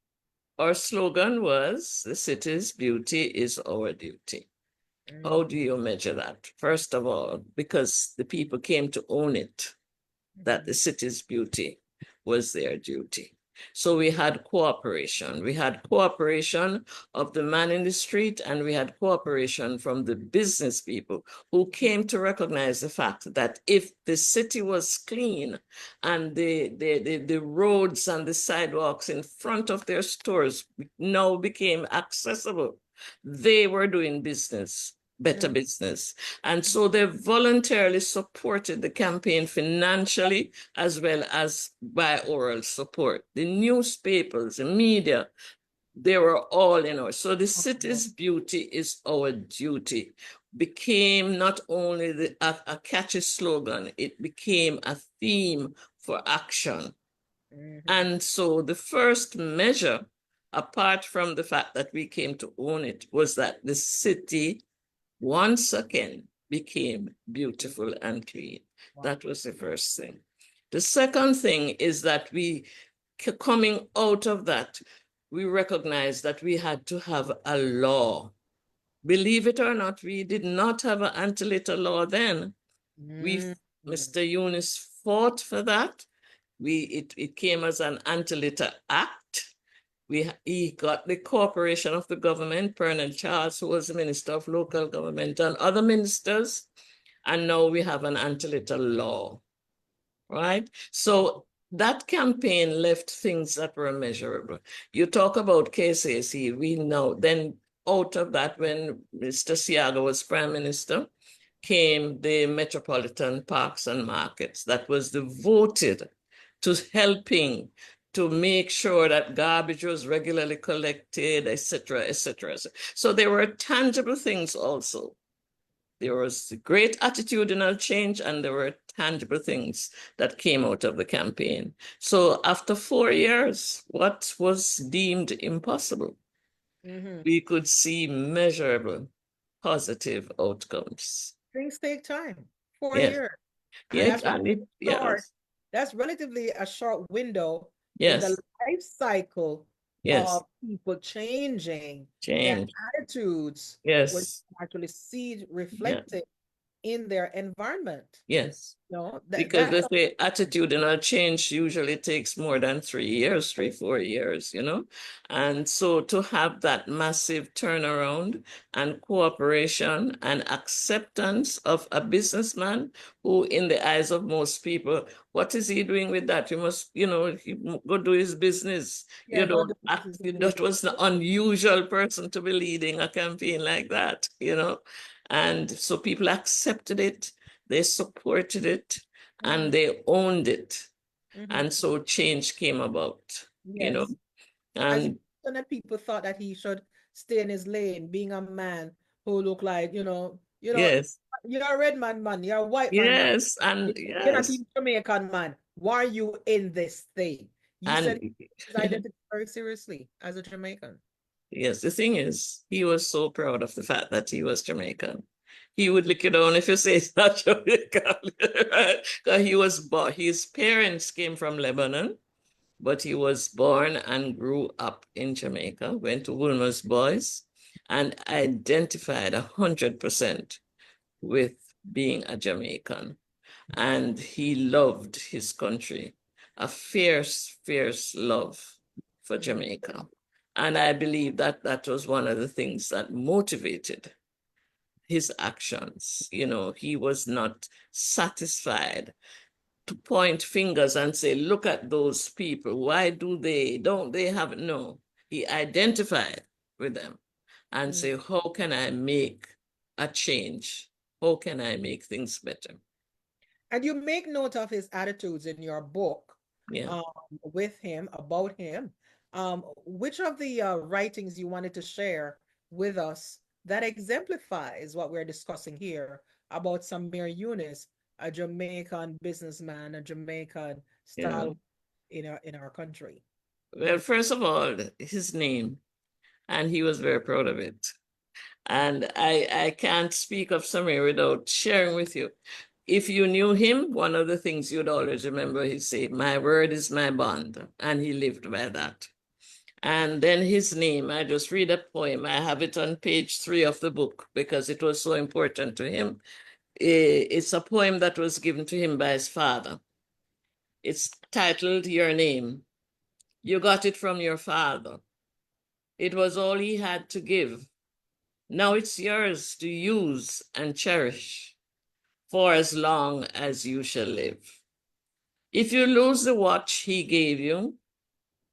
our slogan was the city's beauty is our duty. How do Mhm, you measure that? First of all, because the people came to own it, that the mhm, city's beauty was their duty. So we had cooperation. We had cooperation of the man in the street, and we had cooperation from the business people who came to recognize the fact that if the city was clean and the roads and the sidewalks in front of their stores now became accessible, they were doing business, better mhm, business. And so they voluntarily supported the campaign financially as well as by oral support. The newspapers, the media, they were all in our. So the mhm, city's beauty is our duty became not only a catchy slogan, it became a theme for action. mhm, And so the first measure, apart from the fact that we came to own it, was that the city once again became beautiful and clean. wow. That was the first thing. The second thing is that coming out of that, we recognized that we had to have a law. Believe it or not, we did not have an anti-litter law then. We, Mhm, Mr. Eunice fought for that. It came as an anti-litter act. He got the cooperation of the government, Colonel Charles, who was the Minister of Local Government, and other ministers. And now we have an anti-litter law, right? So that campaign left things that were measurable. You talk about KCC, we know. Then out of that, when Mr. Siaga was Prime Minister, came the Metropolitan Parks and Markets that was devoted to helping to make sure that garbage was regularly collected, etc., etc. So there were tangible things also. There was great attitudinal change, and there were tangible things that came out of the campaign. So after 4 years, what was deemed impossible, mhm. we could see measurable positive outcomes. Things take time, four Yes, years. And yes, that's and relatively short. yes, That's relatively a short window in the yes, life cycle yes, of people changing their change. attitudes when Yes, you actually see it yeah, reflected in their environment. Yes. No, Because that's they say attitudinal change usually takes more than 3 years, 4 years, you know? And so to have that massive turnaround and cooperation and acceptance of a businessman who, in the eyes of most people, what is he doing with that? You must, he go do his business. You yeah, God, don't act, this is that amazing. was an unusual person to be leading a campaign like that, you know? And so people accepted it, they supported it, and they owned it. Mhm. And so change came about, Yes. As you and mentioned, that people thought that he should stay in his lane, being a man who looked like, yes, you're a red man, you're a white man. yes, and You're not yes, even Jamaican man. Why are you in this thing? You said and his identity very seriously as a Jamaican. yes, the thing is, he was so proud of the fact that he was Jamaican. He would lick you down if you say it's not Jamaican, right? Because his parents came from Lebanon, but he was born and grew up in Jamaica, went to Wilmer's Boys, and identified 100% with being a Jamaican. And he loved his country, a fierce, fierce love for Mhm. Jamaica. And I believe that that was one of the things that motivated his actions. He was not satisfied to point fingers and say, look at those people. Why don't they have it? No, he identified with them and Mm. say, how can I make a change? How can I make things better? And you make note of his attitudes in your book, Yeah. um, with him, about him. Which of the writings you wanted to share with us that exemplifies what we're discussing here about Samir Yunus, a Jamaican businessman, a Jamaican Yeah. stalwart in our country? Well, first of all, his name, and he was very proud of it. And I can't speak of Samir without sharing with you. If you knew him, one of the things you'd always remember, he'd say, my word is my bond. And he lived by that. And then his name, I just read a poem. I have it on page 3 of the book because it was so important to him. It's a poem that was given to him by his father. It's titled Your Name. You got it from your father. It was all he had to give. Now it's yours to use and cherish for as long as you shall live. If you lose the watch he gave you,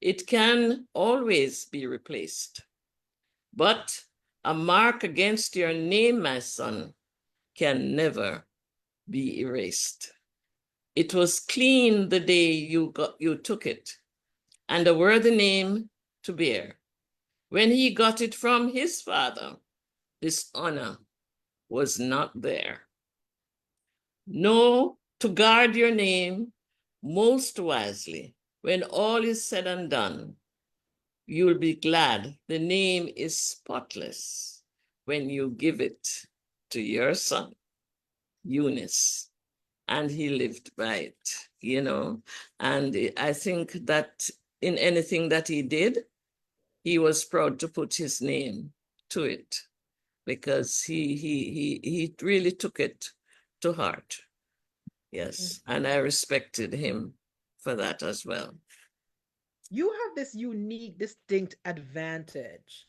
it can always be replaced. But a mark against your name, my son, can never be erased. It was clean the day you took it, and a worthy name to bear. When he got it from his father, dishonor was not there. Know to guard your name most wisely. When all is said and done, you'll be glad the name is spotless when you give it to your son, Eunice. And he lived by it. And I think that in anything that he did, he was proud to put his name to it because he really took it to heart. Mm. Yes, and I respected him for that as well. You have this unique, distinct advantage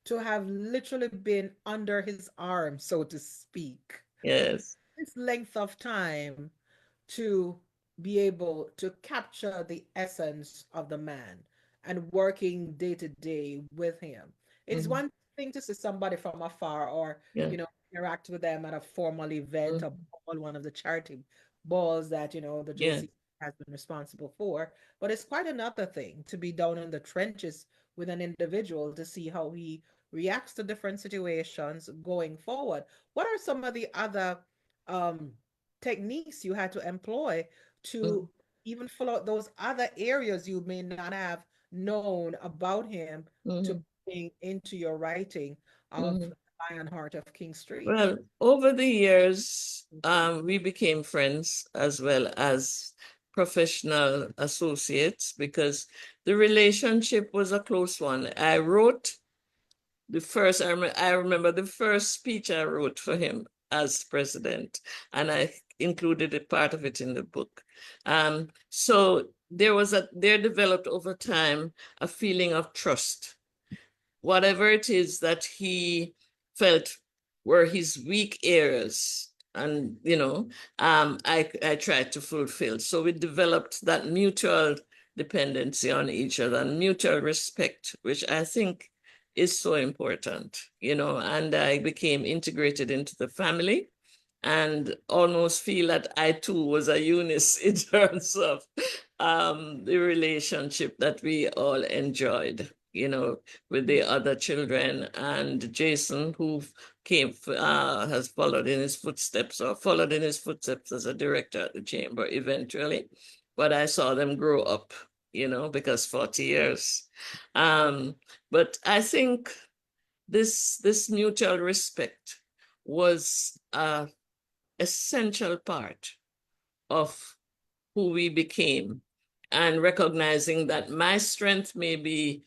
to have literally been under his arm, so to speak, Yes, this length of time to be able to capture the essence of the man and working day to day with him. It is mhm, one thing to see somebody from afar or, yeah, interact with them at a formal event, a mhm, ball, one of the charity balls that, the yeah, JC has been responsible for. But it's quite another thing to be down in the trenches with an individual to see how he reacts to different situations going forward. What are some of the other um, techniques you had to employ to mhm, even fill out those other areas you may not have known about him to mhm, bring into your writing of mhm. Lion Heart of King Street? Well, over the years, we became friends as well as professional associates because the relationship was a close one. I remember the first speech I wrote for him as president, and I included a part of it in the book. So there developed over time a feeling of trust. Whatever it is that he felt were his weak areas, and I tried to fulfill. So we developed that mutual dependency on each other and mutual respect, which I think is so important, and I became integrated into the family and almost feel that I too was a Eunice in terms of the relationship that we all enjoyed, with the other children, and Jason, who has followed in his footsteps, or followed in his footsteps as a director at the chamber eventually. But I saw them grow up, because 40 years. But I think this mutual respect was a essential part of who we became, and recognizing that my strength may be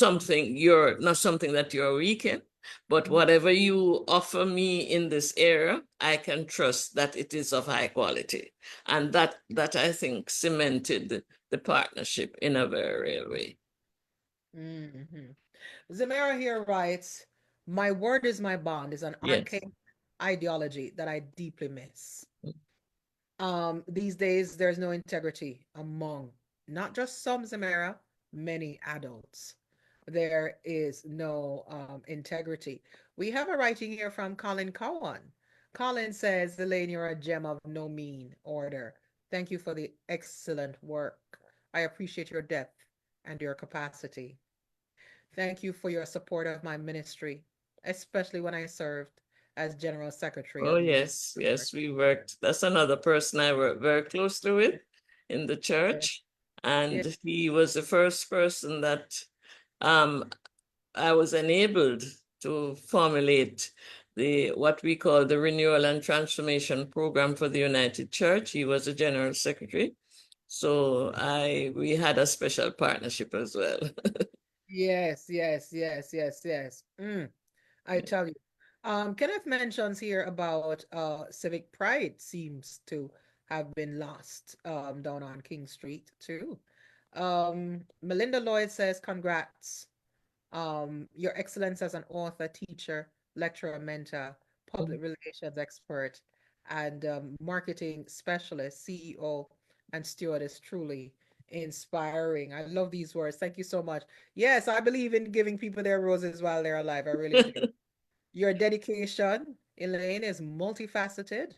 not something that you're weak in, but whatever you offer me in this area, I can trust that it is of high quality. And that I think cemented the partnership in a very real way. Mm-hmm. Zamira here writes, "My word is my bond" is an Yes. archaic ideology that I deeply miss. These days, there's no integrity among not just some Zamira, many adults. There is no integrity. We have a writing here from Colin Cowan. Colin says, "Elaine, you're a gem of no mean order. Thank you for the excellent work. I appreciate your depth and your capacity. Thank you for your support of my ministry, especially when I served as General Secretary Oh, of Youth yes, Church." yes, we worked. That's another person I worked very closely with in the Yeah, church. yeah, And he was the first person that um, I was enabled to formulate what we call the Renewal and Transformation Program for the United Church. He was the General Secretary. So we had a special partnership as well. yes, yes, yes, yes, yes. I tell you. Kenneth mentions here about civic pride seems to have been lost down on King Street too. Melinda Lloyd says, "Congrats. Your excellence as an author, teacher, lecturer, mentor, public relations expert, and marketing specialist, CEO, and steward is truly inspiring." I love these words. Thank you so much. Yes, I believe in giving people their roses while they're alive. I really do. Your dedication, Elaine, is multifaceted.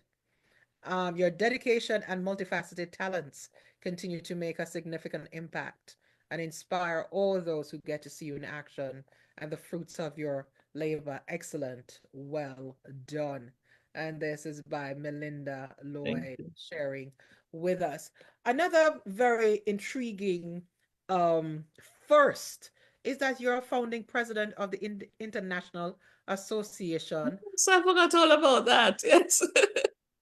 Your dedication and multifaceted talents continue to make a significant impact and inspire all those who get to see you in action and the fruits of your labor. Excellent. Well done. And this is by Melinda Thank Lloyd you. sharing with us. Another very intriguing um, first is that you're a founding president of the International Association, So I forgot all about that. Yes.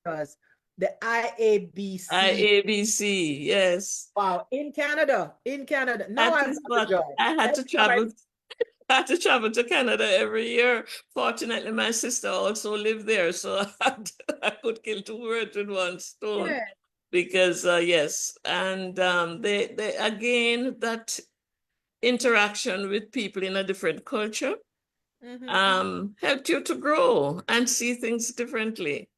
because the IABC. IABC, yes. Wow, in Canada, in Canada. Now That I've is got the what joy. I had Next to time I travel. I had to travel to Canada every year. Fortunately, my sister also lived there, so I could kill two birds with one stone. yeah. Because yes, and they again, that interaction with people in a different culture Hmm. helped you to grow and see things differently,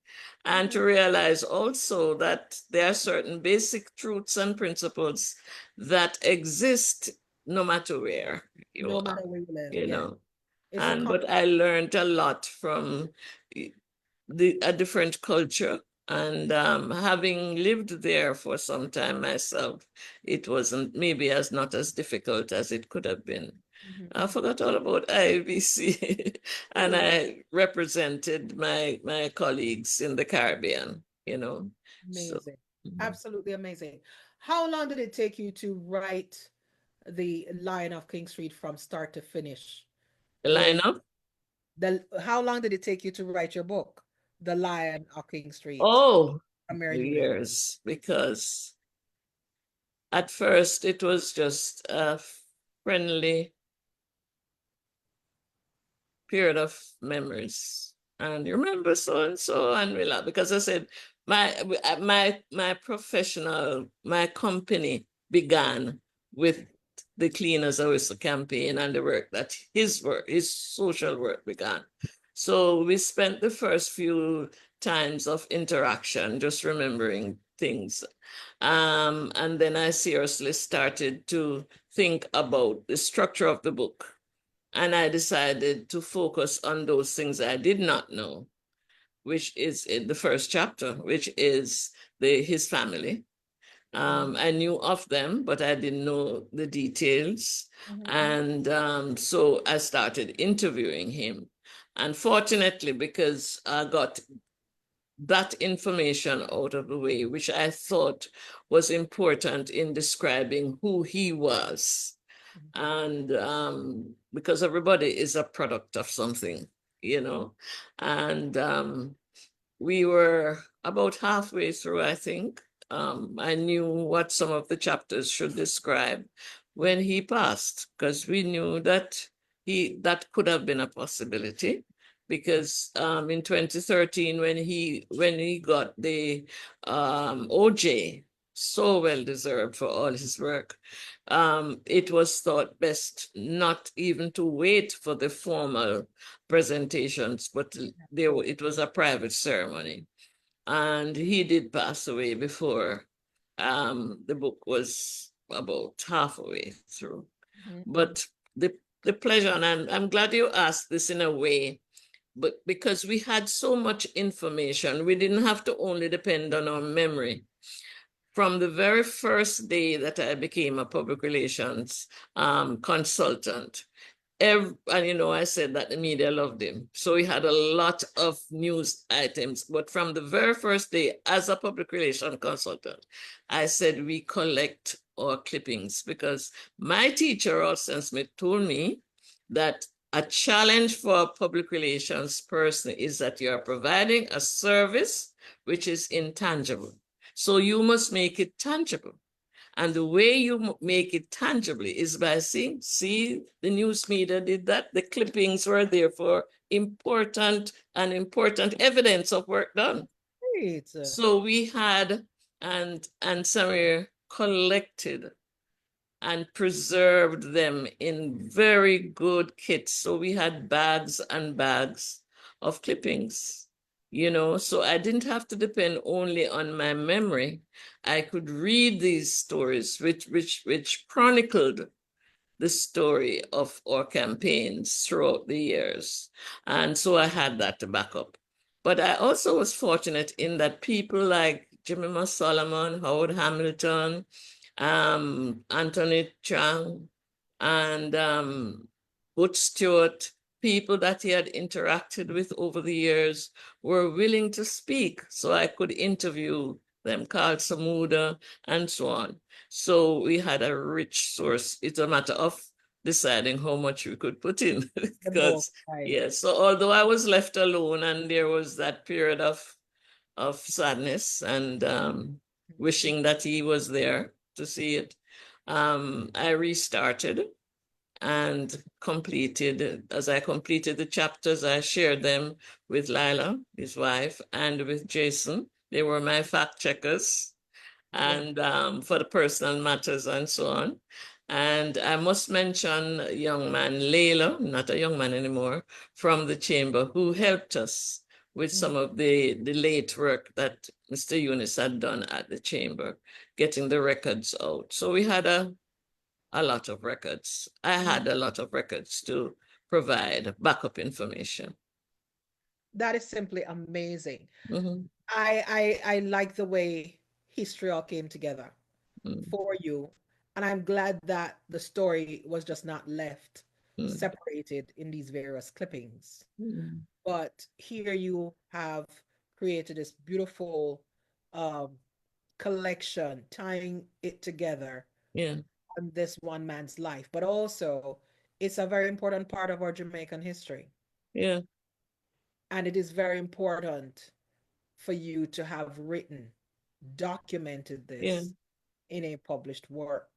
and Hmm. to realize also that there are certain basic truths and principles that exist no matter where you No are, matter where you live, you yeah. know. It's a And but I learned a lot from a different culture. And having lived there for some time myself, it wasn't maybe as not as difficult as it could have been. I Mhm. forgot all about IBC, and Oh, I represented my colleagues in the Caribbean, So amazing. mhm. Absolutely amazing. How long did it take you to write The Lion of King Street from start to finish? The With lineup. how long did it take you to write your book, The Lion of King Street? Oh, Mary Eunice. years, because at first it was just a friendly period of memories. and you remember so and so, and we laugh because I said my professional, my company began with the Cleaners a Whistle campaign and the work that his social work began. So we spent the first few times of interaction just remembering things. And then I seriously started to think about the structure of the book. And I decided to focus on those things I did not know, which is in the first chapter, which is his family. I knew of them, but I didn't know the details. And so I started interviewing him. And fortunately, because I got that information out of the way, which I thought was important in describing who he was. And because everybody is a product of something, you know. And we were about halfway through, I think. I knew what some of the chapters should describe when he passed, because we knew that that could have been a possibility. Because in 2013, when he got the OJ, so well deserved for all his work, it was thought best not even to wait for the formal presentations, but it was a private ceremony. And he did pass away before the book was about halfway through. But the pleasure, and I'm glad you asked this in a way, but because we had so much information, we didn't have to only depend on our memory. From the very first day that I became a public relations consultant, and I said that the media loved him. So he had a lot of news items. But from the very first day as a public relations consultant, I said we collect our clippings, because my teacher, Austin Smith, told me that a challenge for a public relations person is that you are providing a service which is intangible. So you must make it tangible. And the way you make it tangibly is by see, the news media did that. The clippings were there for important evidence of work done. Great. So we had, and Samir collected and preserved them in very good kits. So we had bags and bags of clippings, so I didn't have to depend only on my memory. I could read these stories, which chronicled the story of our campaigns throughout the years. And so I had that to back up. But I also was fortunate in that people like Jemima Solomon, Howard Hamilton, Anthony Chang, and Butch Stewart, people that he had interacted with over the years, were willing to speak. So I could interview them, Carl Samuda, and so on. So we had a rich source. It's a matter of deciding how much we could put in. Because, yes, so although I was left alone and there was that period of sadness and wishing that he was there to see it, I restarted and as I completed the chapters, I shared them with Lila, his wife, and with Jason. They were my fact checkers and for the personal matters and so on. And I must mention a young man, Layla, not a young man anymore, from the chamber, who helped us with some of the late work that Mr. Eunice had done at the chamber, getting the records out. So we had a lot of records. I had a lot of records to provide backup information. That is simply amazing. Mm-hmm. I like the way history all came together for you. And I'm glad that the story was just not left separated in these various clippings. But here you have created this beautiful um, collection, tying it together Yeah, on this one man's life. But also, it's a very important part of our Jamaican history. yeah, And it is very important for you to have written, documented yeah. this in a published work.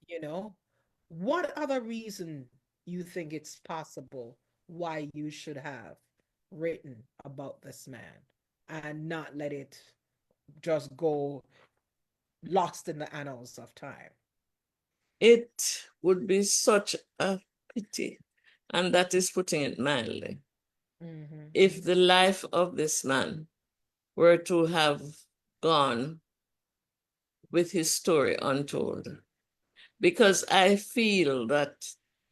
You know, what other reason you think it's possible why you should have written about this man and not let it just go lost in the annals of time. It would be such a pity, and that is putting it mildly, if the life of this man were to have gone with his story untold. Because I feel that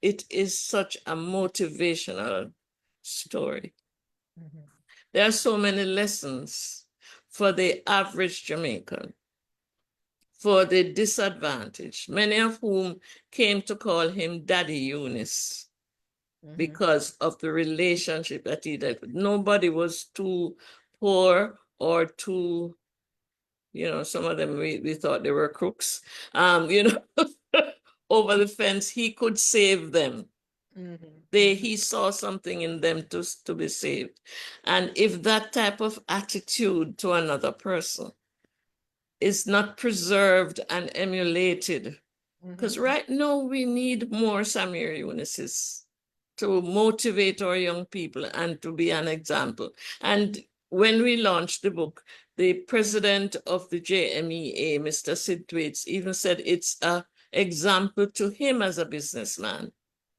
it is such a motivational story. There are so many lessons for the average Jamaican, for the disadvantaged, many of whom came to call him Daddy Eunice because of the relationship that he had. Nobody was too poor or too, some of them we thought they were crooks, over the fence. He could save them. He saw something in them to be saved. And if that type of attitude to another person is not preserved and emulated, because right now we need more Samir Eunices to motivate our young people and to be an example. And when we launched the book, the president of the JMEA, Mr. Sid Thwaites, even said it's an example to him as a businessman.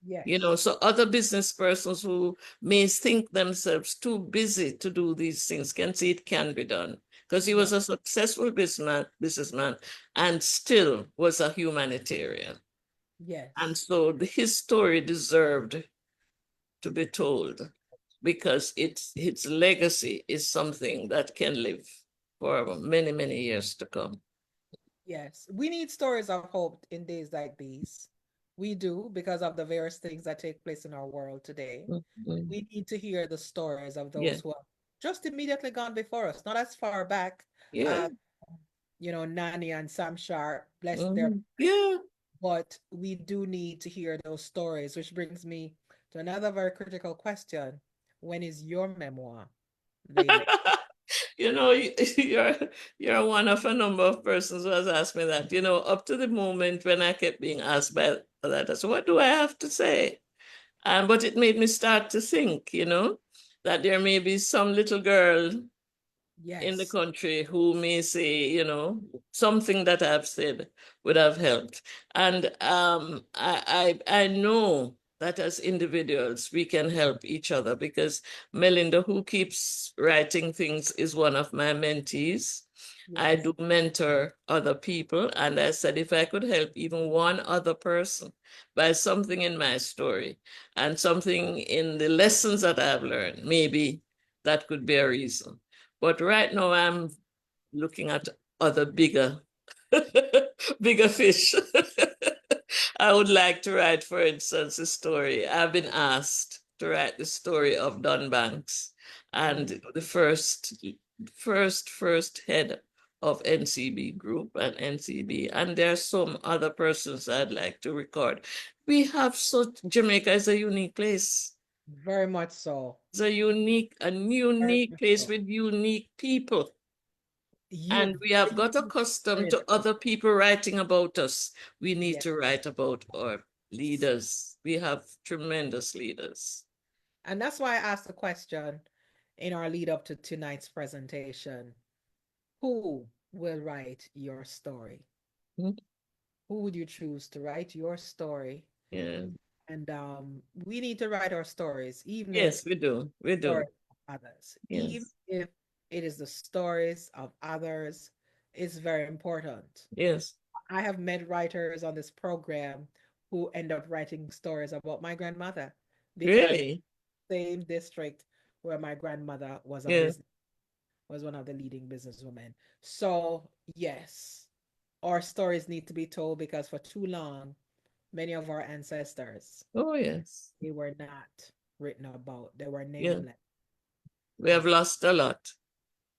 Yes. So other business persons who may think themselves too busy to do these things can see it can be done, because he was a successful businessman and still was a humanitarian. Yes. And so his story deserved to be told, because its legacy is something that can live for many, many years to come. Yes. We need stories of hope in days like these. We do, because of the various things that take place in our world today. Mhm. We need to hear the stories of Yeah, those who have just immediately gone before us, not as far back yeah, as, Nani and Sam Sharp, bless their, yeah. but we do need to hear those stories, which brings me to another very critical question. When is your memoir, Lele? You're one of a number of persons who has asked me that. Up to the moment when I kept being asked by that, I said, what do I have to say? But it made me start to think, that there may be some little girl in the Yes. country who may say, something that I've said would have helped. And I know that as individuals, we can help each other, because Melinda, who keeps writing things, is one of my mentees. I Yes. do mentor other people. And I said, if I could help even one other person by something in my story and something in the lessons that I've learned, maybe that could be a reason. But right now I'm looking at other bigger, bigger fish. I would like to write, for instance, a story. I've been asked to write the story of Don Banks and the first head of NCB Group and NCB. And there are some other persons I'd like to record. Jamaica is a unique place. Very much so. It's a unique Very unique much place so. with unique people. You, And we have very got accustomed unique. to other people writing about us. We need Yes. to write about our leaders. We have tremendous leaders. And that's why I asked the question in our lead up to tonight's presentation. Who will write your story? Mhm. Who would you choose to write your story? Yeah. And we need to write our stories, even if Yes, we do. We do. stories of others, even Yes. if it is the stories of others, is very important. Yes. I have met writers on this program who end up writing stories about my grandmother because Really? same district where my grandmother Yeah. was one of the leading businesswomen. So yes, our stories need to be told because for too long, many of our ancestors, Oh, yes. they were not written about. They were Yeah. nameless. We have lost a lot.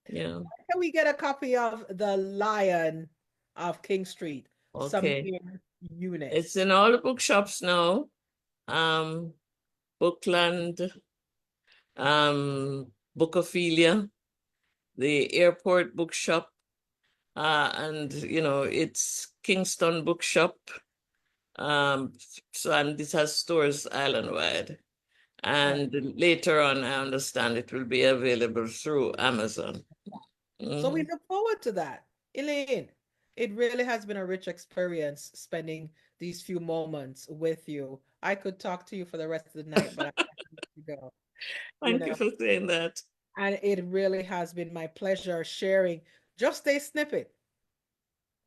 Yeah. Can we get a copy of The Lion of King Street? Okay. Samir It's Eunice. in all the bookshops now. Um, Bookland, Bookophilia, the airport bookshop, and it's Kingston Bookshop. So, and this has stores island wide. And later on, I understand it will be available through Amazon. So we Mhm. look forward to that. Elaine, it really has been a rich experience spending these few moments with you. I could talk to you for the rest of the night, but I have to let you go, you Thank you know. for saying that. And it really has been my pleasure sharing just a snippet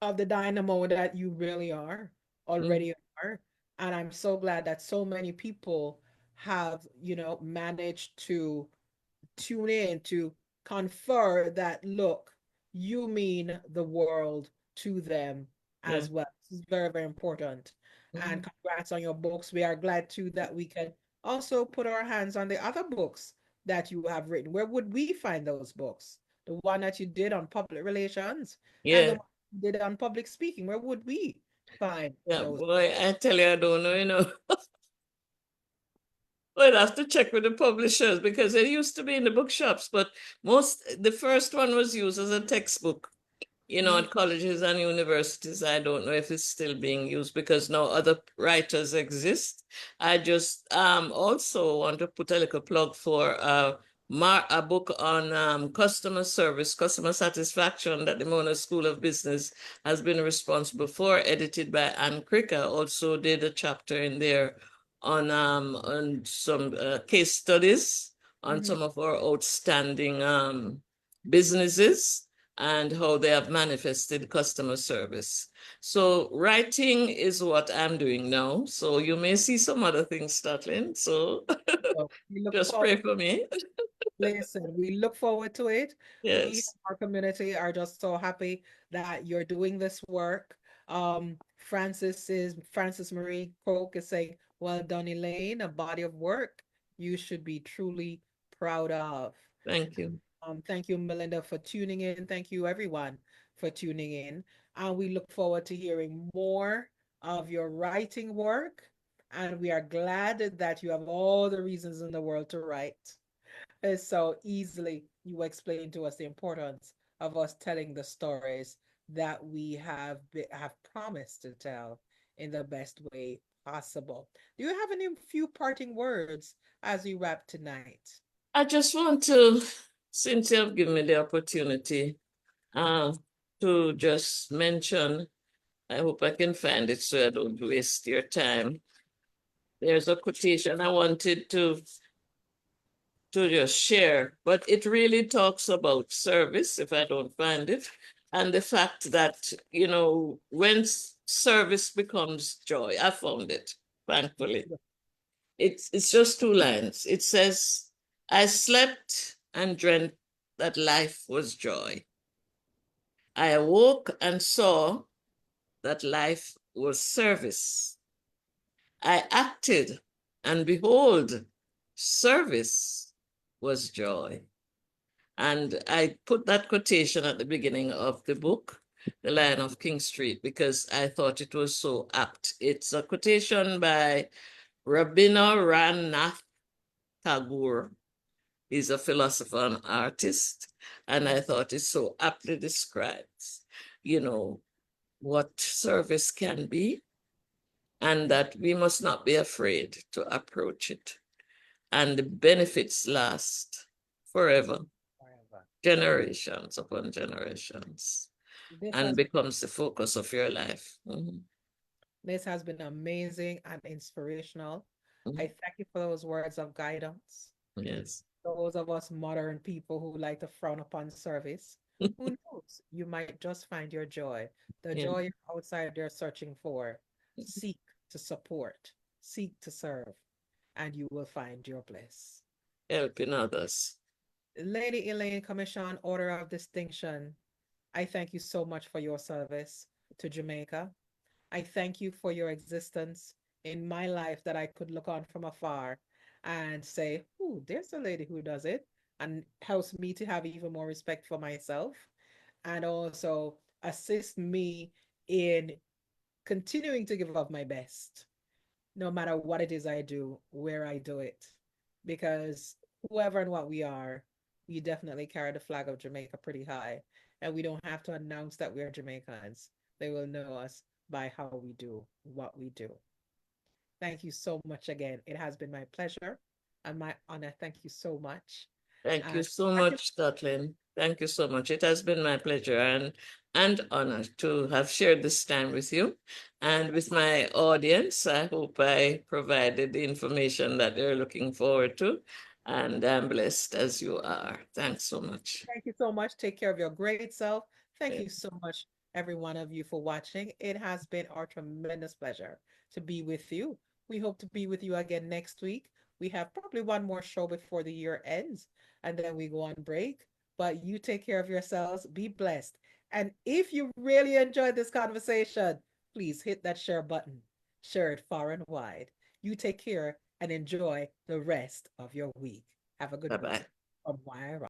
of the dynamo that you really are, Mm. already are. And I'm so glad that so many people have, managed to tune in to confer that, look, you mean the world to them Yeah. as well. This is very, very important. And Mhm. congrats on your books. We are glad too that we can also put our hands on the other books that you have written. Where would we find those books? The one that you did on public relations and the Yeah. one you did on public speaking. Where would we find Yeah, those? boy, I tell you, I don't know. We'll have to check with the publishers because it used to be in the bookshops, but the first one was used as a textbook. Mhm. At colleges and universities, I don't know if it's still being used because now other writers exist. I just also want to put a little plug for a book on customer service, customer satisfaction that the Mona School of Business has been responsible for, edited by Ann Cricker. Also did a chapter in there on some case studies on Mhm. some of our outstanding businesses and how they have manifested customer service. So writing is what I'm doing now. So you may see some other things startling. So So we look just forward. pray for me. Listen, we look forward to it. We in Yes. our community are just so happy that you're doing this work. Francis Marie Coke is saying, well done, Elaine, a body of work you should be truly proud of. Thank you. Thank you, Melinda, for tuning in. Thank you, everyone, for tuning in. And we look forward to hearing more of your writing work. And we are glad that you have all the reasons in the world to write. And so easily you explain to us the importance of us telling the stories that we have promised to tell in the best way possible. Do you have any few parting words as we wrap tonight? I just want to, since you have given me the opportunity, uh, to just mention, I hope I can find it so I don't waste your time. There's a quotation I wanted to just share, but it really talks about service, if I don't find it, and the fact that, when service becomes joy, I found it, thankfully. It's just two lines. It says, I slept and dreamt that life was joy. I awoke and saw that life was service. I acted, and behold, service was joy. And I put that quotation at the beginning of the book, The Lion of King Street, because I thought it was so apt. It's a quotation by Rabindranath Tagore. He's a philosopher and artist. And I thought it so aptly describes, you know, what service can be, and that we must not be afraid to approach it. And the benefits last forever, Forever. generations upon generations, This and has becomes the focus of your life. Mhm. this has been amazing and inspirational. I Mhm. thank you for those words of guidance. Yes. Those of us modern people who like to frown upon service, who knows? You might just find your joy, the Yeah. joy you're outside there searching for. Seek to support, seek to serve, and you will find your bliss. Helping others. Lady Elaine Commission, Order of Distinction, I thank you so much for your service to Jamaica. I thank you for your existence in my life that I could look on from afar and say, "Ooh, there's a lady who does it," and helps me to have even more respect for myself and also assist me in continuing to give of my best, no matter what it is I do, where I do it. Because whoever and what we are, we definitely carry the flag of Jamaica pretty high. And we don't have to announce that we are Jamaicans. They will know us by how we do what we do. Thank you so much again. It has been my pleasure. and my honor. Thank you so much. Thank you And so much, Scotland. Thank you so much. It has been my pleasure and honor to have shared this time with you and with my audience. I hope I provided the information that they're looking forward to, and I'm blessed as you are. Thanks so much. thank you so much. Take care of your great self. Thank you so much, every one of you, for watching. It has been our tremendous pleasure to be with you. We hope to be with you again next week. We have probably one more show before the year ends, and then we go on break. But you take care of yourselves. Be blessed. And if you really enjoyed this conversation, please hit that share button. Share it far and wide. You take care and enjoy the rest of your week. Have a good Bye one. bye. From Why I Rock.